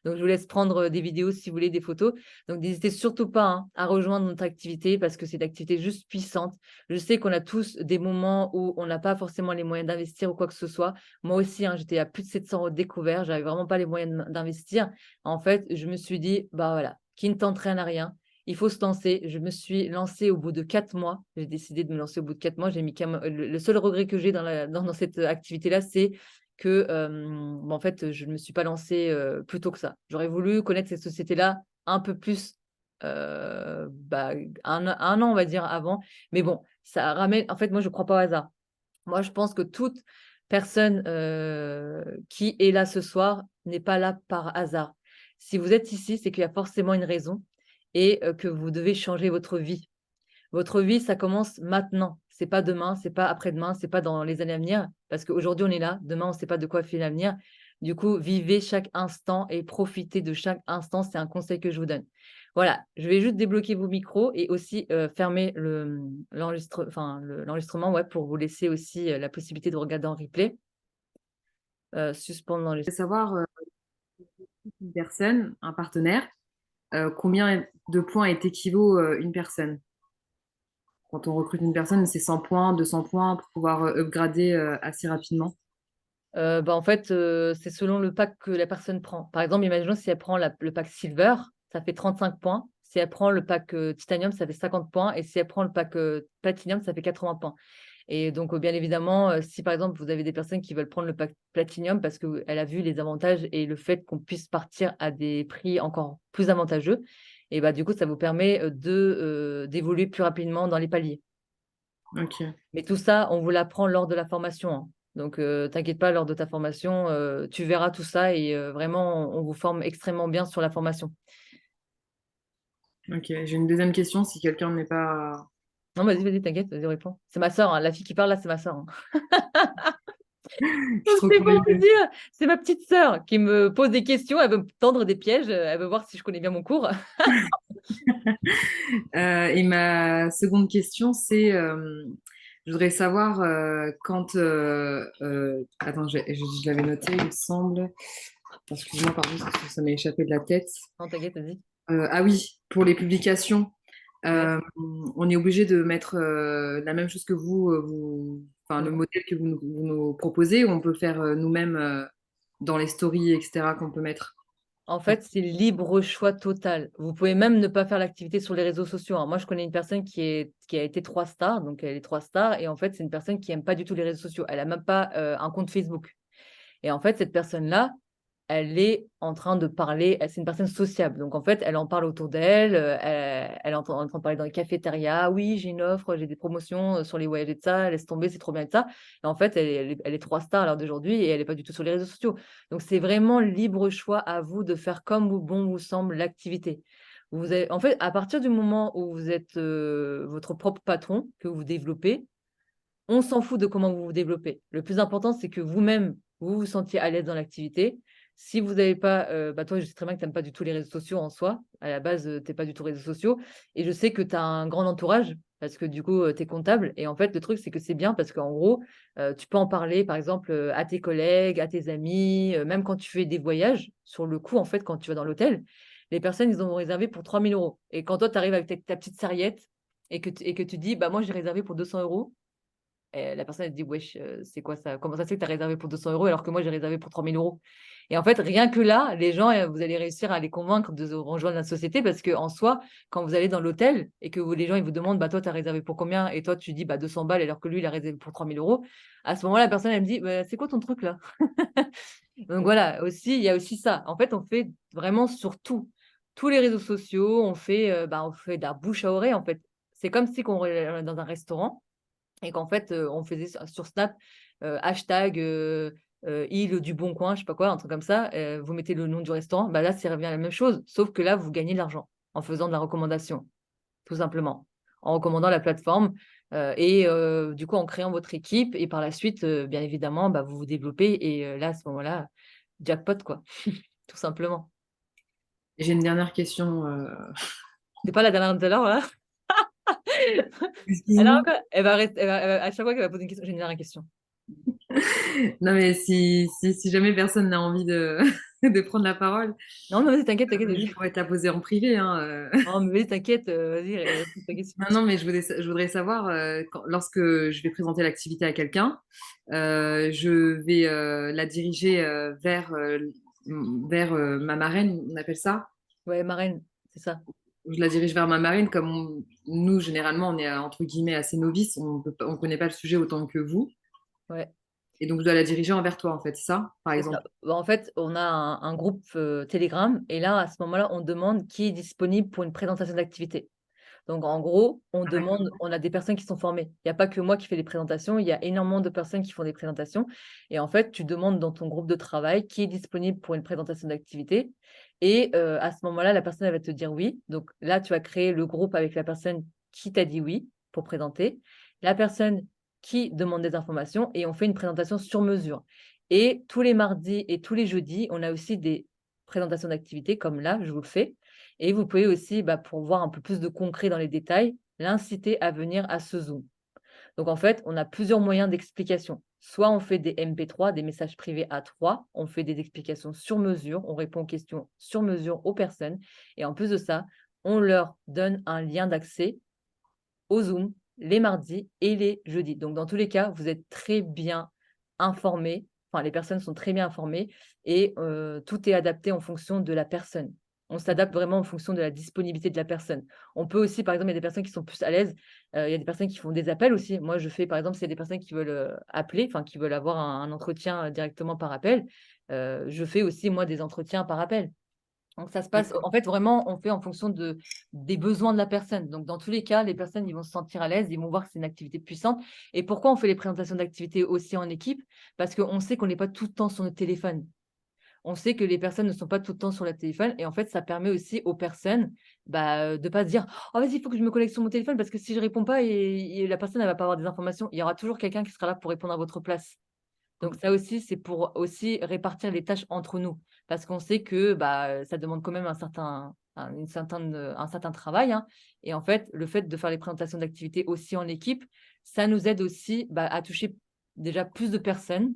Donc je vous laisse prendre des vidéos si vous voulez, des photos. Donc n'hésitez surtout pas, hein, à rejoindre notre activité parce que c'est une activité juste puissante. Je sais qu'on a tous des moments où on n'a pas forcément les moyens d'investir ou quoi que ce soit. Moi aussi, hein, j'étais à plus de 700 € de découvert, j'avais vraiment pas les moyens d'investir. En fait, je me suis dit, bah voilà, qui ne tente rien à rien. Il faut se lancer. Je me suis lancée au bout de 4 mois. J'ai décidé de me lancer au bout de 4 mois. J'ai mis le seul regret que j'ai dans cette activité-là, c'est que, bah, en fait, je ne me suis pas lancée plus tôt que ça. J'aurais voulu connaître cette société-là un peu plus, bah, un an, on va dire, avant. Mais bon, ça ramène. En fait, moi, je ne crois pas au hasard. Moi, je pense que toute personne qui est là ce soir n'est pas là par hasard. Si vous êtes ici, c'est qu'il y a forcément une raison et que vous devez changer votre vie. Votre vie, ça commence maintenant. C'est pas demain, c'est pas après-demain, c'est pas dans les années à venir. Parce qu'aujourd'hui, on est là. Demain, on ne sait pas de quoi fait l'avenir. Du coup, vivez chaque instant et profitez de chaque instant. C'est un conseil que je vous donne. Voilà, je vais juste débloquer vos micros et aussi fermer l'enregistrement, ouais, pour vous laisser aussi la possibilité de regarder en replay. Suspendre Je l'enregistrement. voulais savoir, une personne, un partenaire, combien de points est équivaut une personne? Quand on recrute une personne, c'est 100 points, 200 points pour pouvoir upgrader assez rapidement. Bah, en fait, c'est selon le pack que la personne prend. Par exemple, imaginons si elle prend le pack Silver, ça fait 35 points. Si elle prend le pack, Titanium, ça fait 50 points et si elle prend le pack, Platinum, ça fait 80 points et donc, bien évidemment, si par exemple, vous avez des personnes qui veulent prendre le pack Platinum parce qu'elle a vu les avantages et le fait qu'on puisse partir à des prix encore plus avantageux et bah, du coup, ça vous permet, d'évoluer plus rapidement dans les paliers. Ok, Mais tout ça, on vous l'apprend lors de la formation, hein. Donc, t'inquiète pas, lors de ta formation, tu verras tout ça et vraiment, on vous forme extrêmement bien sur la formation. ok. J'ai une deuxième question si quelqu'un n'est pas. Non, vas-y, vas-y, t'inquiète, vas-y, réponds. C'est ma sœur, hein, la fille qui parle là, c'est ma sœur, hein. Je suis trop C'est pour vous curieuse. dire, c'est ma petite sœur qui me pose des questions, elle veut me tendre des pièges, elle veut voir si je connais bien mon cours. Et ma seconde question, c'est, je voudrais savoir quand. Attends, je l'avais noté, il me semble. Attends, excuse-moi, pardon, ça m'est échappé de la tête. Non, t'inquiète, vas-y. Ah oui, pour les publications, Ouais. euh, on est obligé de mettre la même chose que enfin, le Non. modèle que vous nous proposez, ou on peut faire nous-mêmes dans les stories, etc., qu'on peut mettre. En fait, c'est libre choix total. Vous pouvez même ne pas faire l'activité sur les réseaux sociaux, hein. Moi, je connais une personne qui a été 3 stars, donc elle est 3 stars et en fait, c'est une personne qui aime pas du tout les réseaux sociaux. Elle a même pas, un compte Facebook et en fait, cette personne-là, elle est en train de parler, c'est une personne sociable. Donc en fait, elle en parle autour d'elle, elle est en train de parler dans les cafétérias: «Oui, j'ai une offre, j'ai des promotions, sur les voyages et de ça, laisse tomber, c'est trop bien et de ça» et en fait, elle est 3 stars à l'heure d'aujourd'hui et elle est pas du tout sur les réseaux sociaux. Donc c'est vraiment libre choix à vous de faire comme bon vous semble l'activité. Vous avez en fait, à partir du moment où vous êtes, votre propre patron, que vous développez, on s'en fout de comment vous vous développez. Le plus important, c'est que vous-même, vous vous sentiez à l'aise dans l'activité. Si vous n'avez pas, bah, toi, je sais très bien que tu aimes pas du tout les réseaux sociaux en soi. À la base, tu es pas du tout réseaux sociaux et je sais que tu as un grand entourage parce que du coup, tu es comptable et en fait, le truc, c'est que c'est bien parce qu'en gros, tu peux en parler, par exemple, à tes collègues, à tes amis, même quand tu fais des voyages. Sur le coup, en fait, quand tu vas dans l'hôtel, les personnes, ils ont réservé pour 3 000 € et quand toi, tu arrives avec ta petite serviette et que tu dis: «Bah, moi, j'ai réservé pour 200 €», Et la personne, elle dit, wesh, c'est quoi ça? Comment ça se fait que tu as réservé pour 200 euros alors que moi, j'ai réservé pour 3000 euros? Et en fait, rien que là, les gens, vous allez réussir à les convaincre de rejoindre la société parce qu'en soi, quand vous allez dans l'hôtel et que les gens, ils vous demandent, bah, toi, tu as réservé pour combien? Et toi, tu dis, bah, 200 balles alors que lui, il a réservé pour 3000 euros. À ce moment-là, la personne, elle me dit, bah, c'est quoi ton truc là? Donc voilà, aussi, il y a aussi ça. En fait, on fait vraiment sur tout. Tous les réseaux sociaux, on fait de la bouche à oreille, en fait. C'est comme si on est dans un restaurant et qu'en fait, on faisait sur Snap, hashtag, île du Bon Coin, je sais pas quoi, un truc comme ça, vous mettez le nom du restaurant, bah, là, ça revient à la même chose, sauf que là, vous gagnez de l'argent en faisant de la recommandation, tout simplement. En recommandant la plateforme, du coup, en créant votre équipe et par la suite, bien évidemment, bah, vous vous développez et là, à ce moment-là, jackpot, quoi, tout simplement. J'ai une dernière question. C'est pas la dernière de tout à l'heure, là? Elle a Excuse-moi. encore à chaque fois qu'elle va poser une question, j'ai une dernière question. Non, mais si jamais personne n'a envie de, de prendre la parole, Non, mais vas-y, t'inquiète, t'inquiète, je pourrais te la poser en privé, hein. non, mais vas-y, t'inquiète, vas-y, pose ta question. Non, non, mais je voudrais savoir, lorsque je vais présenter l'activité à quelqu'un, je vais la diriger vers ma marraine, on appelle ça. Ouais, marraine, c'est ça. Je la dirige vers ma marraine, comme nous, généralement, on est entre guillemets assez novices, on connaît pas le sujet autant que vous. Ouais. Et donc, je dois la diriger envers toi, en fait, c'est ça, par C'est ça. exemple. Bah, en fait, on a un groupe, Telegram et là, à ce moment-là, on demande qui est disponible pour une présentation d'activité. Donc en gros, Ah, d'accord. on a des personnes qui sont formées. Il y a pas que moi qui fais des présentations, il y a énormément de personnes qui font des présentations et en fait, tu demandes dans ton groupe de travail qui est disponible pour une présentation d'activité et à ce moment-là, la personne, elle va te dire oui. Donc là, tu vas créer le groupe avec la personne qui t'a dit oui pour présenter, la personne qui demande des informations et on fait une présentation sur mesure. Et tous les mardis et tous les jeudis, on a aussi des présentations d'activités comme là, je vous le fais et vous pouvez aussi, bah, pour voir un peu plus de concret dans les détails, l'inciter à venir à ce Zoom. Donc en fait, on a plusieurs moyens d'explication. Soit on fait des MP3, des messages privés à 3, on fait des explications sur mesure, on répond aux questions sur mesure aux personnes. Et en plus de ça, on leur donne un lien d'accès au Zoom les mardis et les jeudis. Donc dans tous les cas, vous êtes très bien informés, enfin les personnes sont très bien informées et tout est adapté en fonction de la personne. On s'adapte vraiment en fonction de la disponibilité de la personne. On peut aussi, par exemple, il y a des personnes qui sont plus à l'aise, il y a des personnes qui font des appels aussi. Moi, je fais, par exemple, s'il y a des personnes qui veulent, appeler, enfin qui veulent avoir un entretien, directement par appel, je fais aussi moi des entretiens par appel. Donc ça se passe D'accord. en fait, vraiment, on fait en fonction des besoins de la personne. Donc dans tous les cas, les personnes, ils vont se sentir à l'aise, ils vont voir que c'est une activité puissante. Et pourquoi on fait les présentations d'activités aussi en équipe? Parce qu'on sait qu'on n'est pas tout le temps sur notre téléphone. On sait que les personnes ne sont pas tout le temps sur le téléphone et en fait, ça permet aussi aux personnes, bah, de pas se dire: «Oh vas-y, il faut que je me connecte sur mon téléphone parce que si je réponds pas et la personne, elle va pas avoir des informations». Il y aura toujours quelqu'un qui sera là pour répondre à votre place. Donc ça aussi, c'est pour aussi répartir les tâches entre nous. Parce qu'on sait que, bah, ça demande quand même un certain travail, hein. Et en fait, le fait de faire les présentations d'activités aussi en équipe, ça nous aide aussi, bah, à toucher déjà plus de personnes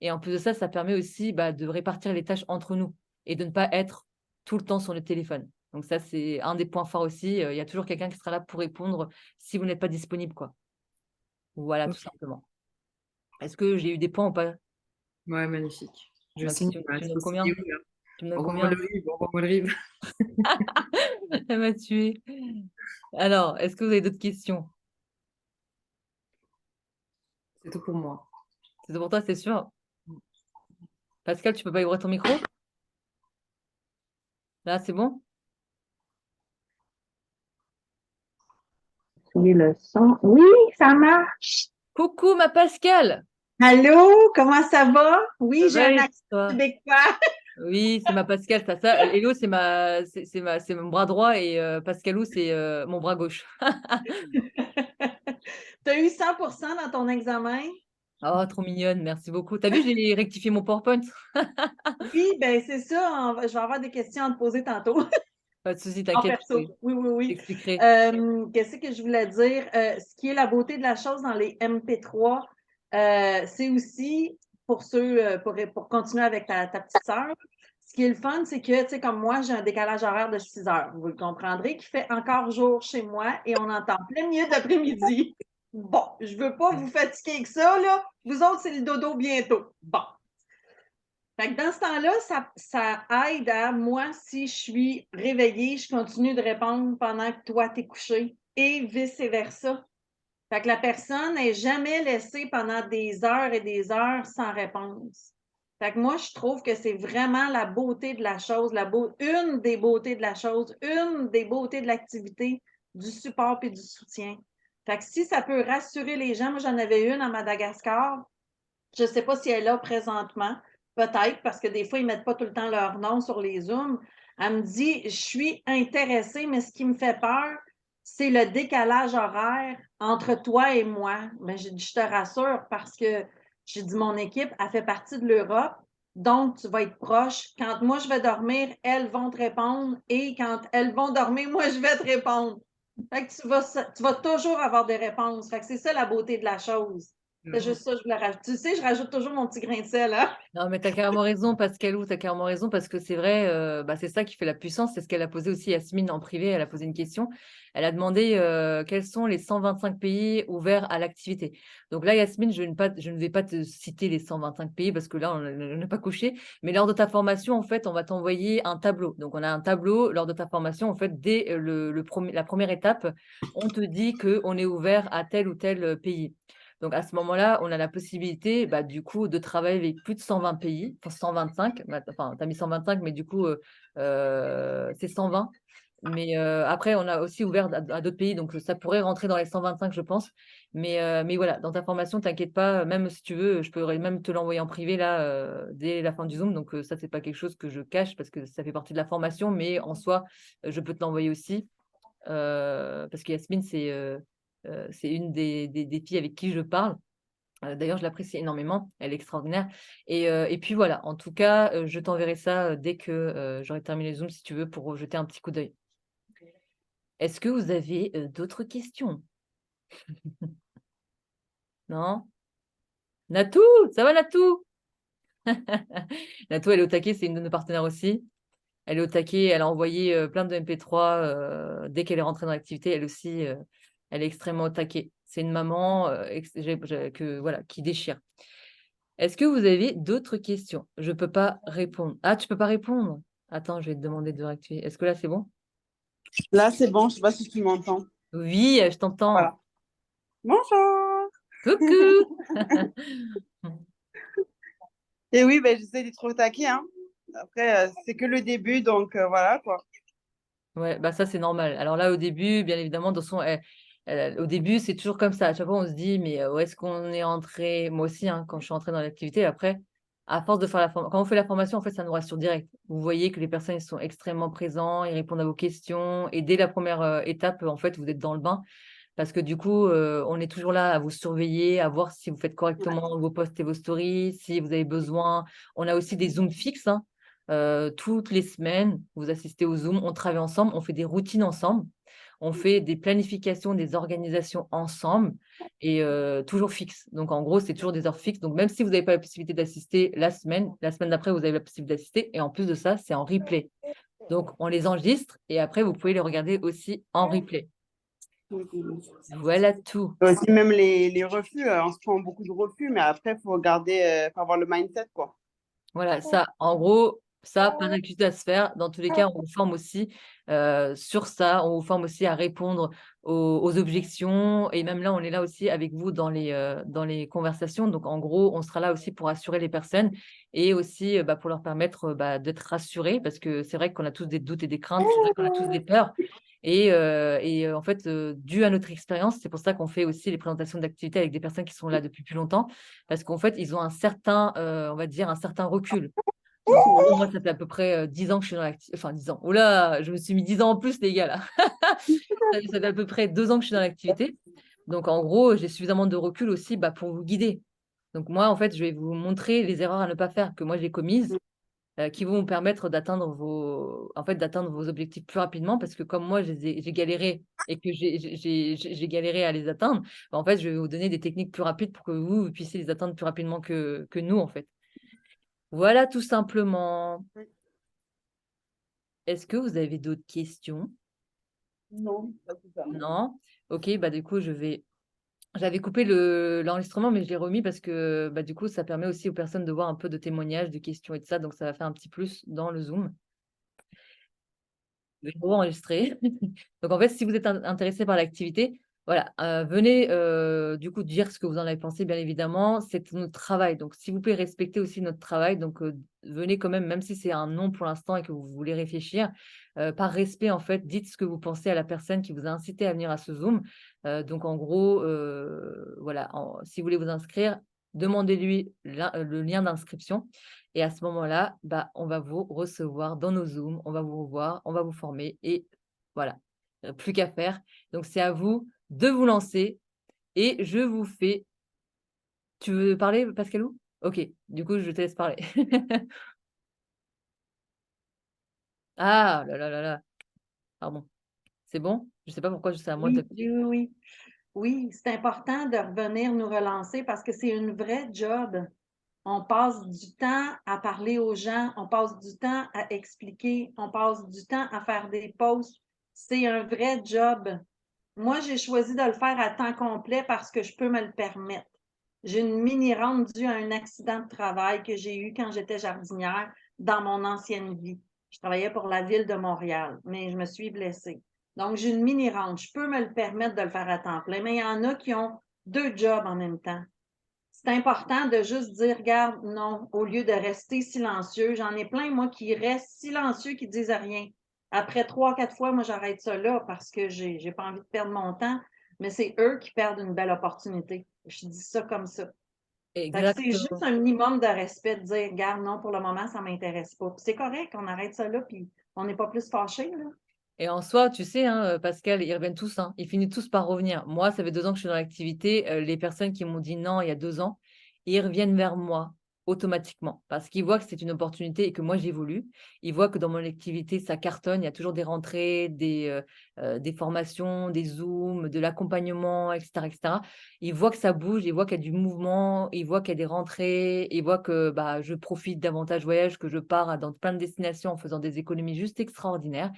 et en plus de ça, ça permet aussi, bah, de répartir les tâches entre nous et de ne pas être tout le temps sur le téléphone. Donc ça, c'est un des points forts aussi, il y a toujours quelqu'un qui sera là pour répondre si vous n'êtes pas disponible, quoi. Voilà, tout Ok. simplement. Est-ce que j'ai eu des points ou pas? Ouais, magnifique. Je Bah, signe. Là, tu il me donnes faut signer combien? où, là? Tu me donnes Envoie-moi le combien? RIB, envoie-moi le RIB. Elle m'a tuée. Alors, est-ce que vous avez d'autres questions? C'est tout pour moi. C'est tout pour toi, c'est sûr? Pascal, tu peux pas ouvrir ton micro? Là, c'est bon? Oui, le son. Oui, ça marche. Coucou, ma Pascal! Allô, comment ça va? Ça Oui, j'ai va un et accent toi? québécois. Oui, c'est ma Pascal, t'as ça. Hello, c'est mon bras droit et Pascalou, c'est mon bras gauche. Tu as eu 100% dans ton examen? Oh, trop mignonne, merci beaucoup. T'as vu, j'ai rectifié mon PowerPoint? Oui, ben c'est ça. Je vais avoir des questions à te poser tantôt. Pas de souci, En t'inquiète, perso. Oui, oui, je oui. t'expliquerai. Qu'est-ce que je voulais dire? Ce qui est la beauté de la chose dans les MP3, c'est aussi pour ceux, pour continuer avec ta petite sœur, ce qui est le fun, c'est que, tu sais, comme moi, j'ai un décalage horaire de 6 heures. Vous le comprendrez, qui fait encore jour chez moi et on entend plein milieu d'après-midi. Bon, je veux pas vous fatiguer avec ça, là. Vous autres, c'est le dodo bientôt. Bon. Fait que dans ce temps-là, ça aide à moi, si je suis réveillée, je continue de répondre pendant que toi, t'es couché et vice-versa. Fait que la personne n'est jamais laissée pendant des heures et des heures sans réponse. Fait que moi, je trouve que c'est vraiment la beauté de la chose, une des beautés de la chose, une des beautés de l'activité, du support et du soutien. Fait que si ça peut rassurer les gens, moi j'en avais une à Madagascar, je ne sais pas si elle est là présentement, peut-être, parce que des fois, ils ne mettent pas tout le temps leur nom sur les Zooms. Elle me dit, je suis intéressée, mais ce qui me fait peur, c'est le décalage horaire entre toi et moi. Mais j'ai dit, je te rassure parce que j'ai dit, mon équipe, elle fait partie de l'Europe, donc tu vas être proche. Quand moi, je vais dormir, elles vont te répondre et quand elles vont dormir, moi, je vais te répondre. Fait que tu vas toujours avoir des réponses. Fait que c'est ça la beauté de la chose. C'est juste ça, je voulais rajouter. Tu sais, je rajoute toujours mon petit grain de sel, hein? Non, mais tu as carrément raison, Pascalou, tu as carrément raison, parce que c'est vrai, c'est ça qui fait la puissance. C'est ce qu'elle a posé aussi Yasmine en privé. Elle a posé une question. Elle a demandé quels sont les 125 pays ouverts à l'activité. Donc là, Yasmine, je ne vais pas te citer les 125 pays parce que là, on n'est pas couché. Mais lors de ta formation, en fait, on va t'envoyer un tableau. Donc, on a un tableau lors de ta formation. En fait, dès la première étape, on te dit qu'on est ouvert à tel ou tel pays. Donc, à ce moment-là, on a la possibilité, du coup, de travailler avec plus de 120 pays, enfin 125. Enfin, tu as mis 125, mais du coup, c'est 120. Mais après, on a aussi ouvert à d'autres pays, donc ça pourrait rentrer dans les 125, je pense. Mais voilà, dans ta formation, t'inquiète pas, même si tu veux, je pourrais même te l'envoyer en privé là, dès la fin du Zoom. Donc ça, c'est pas quelque chose que je cache parce que ça fait partie de la formation, mais en soi, je peux te l'envoyer aussi. Parce que Yasmine, c'est une des filles avec qui je parle. D'ailleurs, je l'apprécie énormément, elle est extraordinaire. Et puis voilà, en tout cas, je t'enverrai ça dès que j'aurai terminé le Zoom, si tu veux, pour jeter un petit coup d'œil. Est-ce que vous avez d'autres questions? Non? Natou, ça va Natou? Natou, elle est au taquet, c'est une de nos partenaires aussi. Elle est au taquet, elle a envoyé plein de MP3 dès qu'elle est rentrée dans l'activité. Elle aussi, elle est extrêmement au taquet. C'est une maman voilà, qui déchire. Est-ce que vous avez d'autres questions? Je ne peux pas répondre. Ah, tu ne peux pas répondre? Attends, je vais te demander de réactiver. Est-ce que là, c'est bon? Là, c'est bon, je sais pas si tu m'entends. Oui, je t'entends. Voilà. Bonjour. Coucou! Et oui, ben, j'essaie d'être au taquet, hein. Après, c'est que le début, donc voilà, quoi. Ouais, ça, c'est normal. Alors là, au début, bien évidemment, au début, c'est toujours comme ça. À chaque fois, on se dit, mais où est-ce qu'on est entré? Moi aussi, hein, quand je suis entrée dans l'activité, après, à force de faire quand on fait la formation, en fait, ça nous rassure direct. Vous voyez que les personnes, ils sont extrêmement présents, ils répondent à vos questions. Et dès la première étape, en fait, vous êtes dans le bain. Parce que du coup, on est toujours là à vous surveiller, à voir si vous faites correctement vos posts et vos stories, si vous avez besoin. On a aussi des Zooms fixes, hein. Toutes les semaines, vous assistez au Zoom, on travaille ensemble, on fait des routines ensemble, on fait des planifications, des organisations ensemble et toujours fixes. Donc, en gros, c'est toujours des heures fixes. Donc, même si vous n'avez pas la possibilité d'assister la semaine d'après, vous avez la possibilité d'assister. Et en plus de ça, c'est en replay. Donc, on les enregistre et après, vous pouvez les regarder aussi en replay. Voilà tout. Aussi, même les refus, on se prend beaucoup de refus, mais après, il faut regarder, faut avoir le mindset, quoi. Voilà, ça, en gros, ça, pas d'activité à se faire. Dans tous les cas, on vous forme aussi sur ça. On vous forme aussi à répondre aux objections. Et même là, on est là aussi avec vous dans les conversations. Donc, en gros, on sera là aussi pour assurer les personnes et aussi pour leur permettre d'être rassurés parce que c'est vrai qu'on a tous des doutes et des craintes, c'est vrai qu'on a tous des peurs. Et en fait, dû à notre expérience, c'est pour ça qu'on fait aussi les présentations d'activités avec des personnes qui sont là depuis plus longtemps, parce qu'en fait, ils ont un certain, on va dire, un certain recul. Donc, en gros, moi, ça fait à peu près 10 ans que je suis dans l'activité. Enfin, 10 ans. Oh là, je me suis mis 10 ans en plus, les gars, là. Ça fait à peu près 2 ans que je suis dans l'activité. Donc, en gros, j'ai suffisamment de recul aussi pour vous guider. Donc, moi, en fait, je vais vous montrer les erreurs à ne pas faire que moi, j'ai commises qui vont vous permettre d'atteindre vos objectifs plus rapidement parce que comme moi, j'ai galéré et que j'ai galéré à les atteindre, en fait, je vais vous donner des techniques plus rapides pour que vous puissiez les atteindre plus rapidement que nous, en fait. Voilà, tout simplement. Est-ce que vous avez d'autres questions? Non, pas tout ça. Non? Ok, du coup, je vais J'avais coupé l'enregistrement, mais je l'ai remis parce que bah, du coup, ça permet aussi aux personnes de voir un peu de témoignages, de questions et tout ça. Donc, ça va faire un petit plus dans le Zoom. Je vais enregistrer. Donc, en fait, si vous êtes intéressé par l'activité, voilà, venez du coup dire ce que vous en avez pensé, bien évidemment. C'est notre travail. Donc, s'il vous plaît, respectez aussi notre travail. Donc, venez quand même si c'est un non pour l'instant et que vous voulez réfléchir, par respect, en fait, dites ce que vous pensez à la personne qui vous a incité à venir à ce Zoom. Donc, en gros, voilà, si vous voulez vous inscrire, demandez-lui le lien d'inscription. Et à ce moment-là, bah, on va vous recevoir dans nos Zooms, on va vous revoir, on va vous former et voilà, plus qu'à faire. Donc, c'est à vous de vous lancer et je vous fais tu veux parler, Pascalou? OK, du coup, je te laisse parler. Ah là là là là, pardon. C'est bon? Je sais pas pourquoi c'est à moi Oui, d'appuyer. oui, oui, oui. Oui, c'est important de revenir nous relancer parce que c'est une vraie job. On passe du temps à parler aux gens, on passe du temps à expliquer, on passe du temps à faire des posts. C'est un vrai job. Moi, j'ai choisi de le faire à temps complet parce que je peux me le permettre. J'ai une mini-rente due à un accident de travail que j'ai eu quand j'étais jardinière dans mon ancienne vie. Je travaillais pour la ville de Montréal, mais je me suis blessée. Donc, j'ai une mini-rente. Je peux me le permettre de le faire à temps plein, mais il y en a qui ont 2 jobs en même temps. C'est important de juste dire, regarde, non, au lieu de rester silencieux. J'en ai plein, moi, qui restent silencieux, qui disent rien. Après 3, 4 fois, moi, j'arrête ça là parce que j'ai pas envie de perdre mon temps, mais c'est eux qui perdent une belle opportunité. Je dis ça comme ça. Fait que c'est juste Exactement. un minimum de respect de dire, regarde, non, pour le moment, ça m'intéresse pas. Puis c'est correct, on arrête ça là, puis on n'est pas plus fâchés, là. Et en soi, tu sais, hein, Pascal, ils reviennent tous, hein. Ils finissent tous par revenir. Moi, ça fait 2 ans que je suis dans l'activité. Les personnes qui m'ont dit non il y a 2 ans, ils reviennent vers moi automatiquement parce qu'ils voient que c'est une opportunité et que moi, j'évolue. Ils voient que dans mon activité, ça cartonne. Il y a toujours des rentrées, des formations, des Zooms, de l'accompagnement, etc., etc. Ils voient que ça bouge, ils voient qu'il y a du mouvement, ils voient qu'il y a des rentrées, ils voient que bah, je profite davantage du voyage, que je pars dans plein de destinations en faisant des économies juste extraordinaires.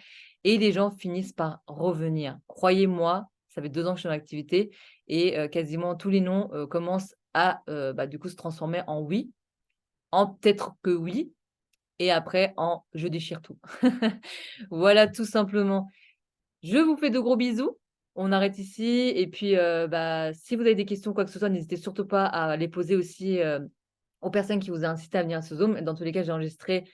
Et les gens finissent par revenir. Croyez-moi, ça fait 2 ans que je suis dans l'activité et quasiment tous les noms, commencent à, bah, du coup, se transformer en oui, en peut-être que oui et après en je déchire tout. Voilà, tout simplement. Je vous fais de gros bisous. On arrête ici et puis, bah, si vous avez des questions, quoi que ce soit, n'hésitez surtout pas à les poser aussi, aux personnes qui vous ont incité à venir à ce Zoom. Dans tous les cas, j'ai enregistré,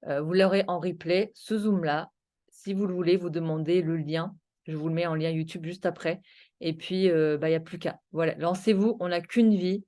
vous l'aurez en replay, ce Zoom-là. Si vous le voulez, vous demandez le lien. Je vous le mets en lien YouTube juste après et puis, bah, il y a plus qu'à. Voilà, lancez-vous, on n'a qu'une vie,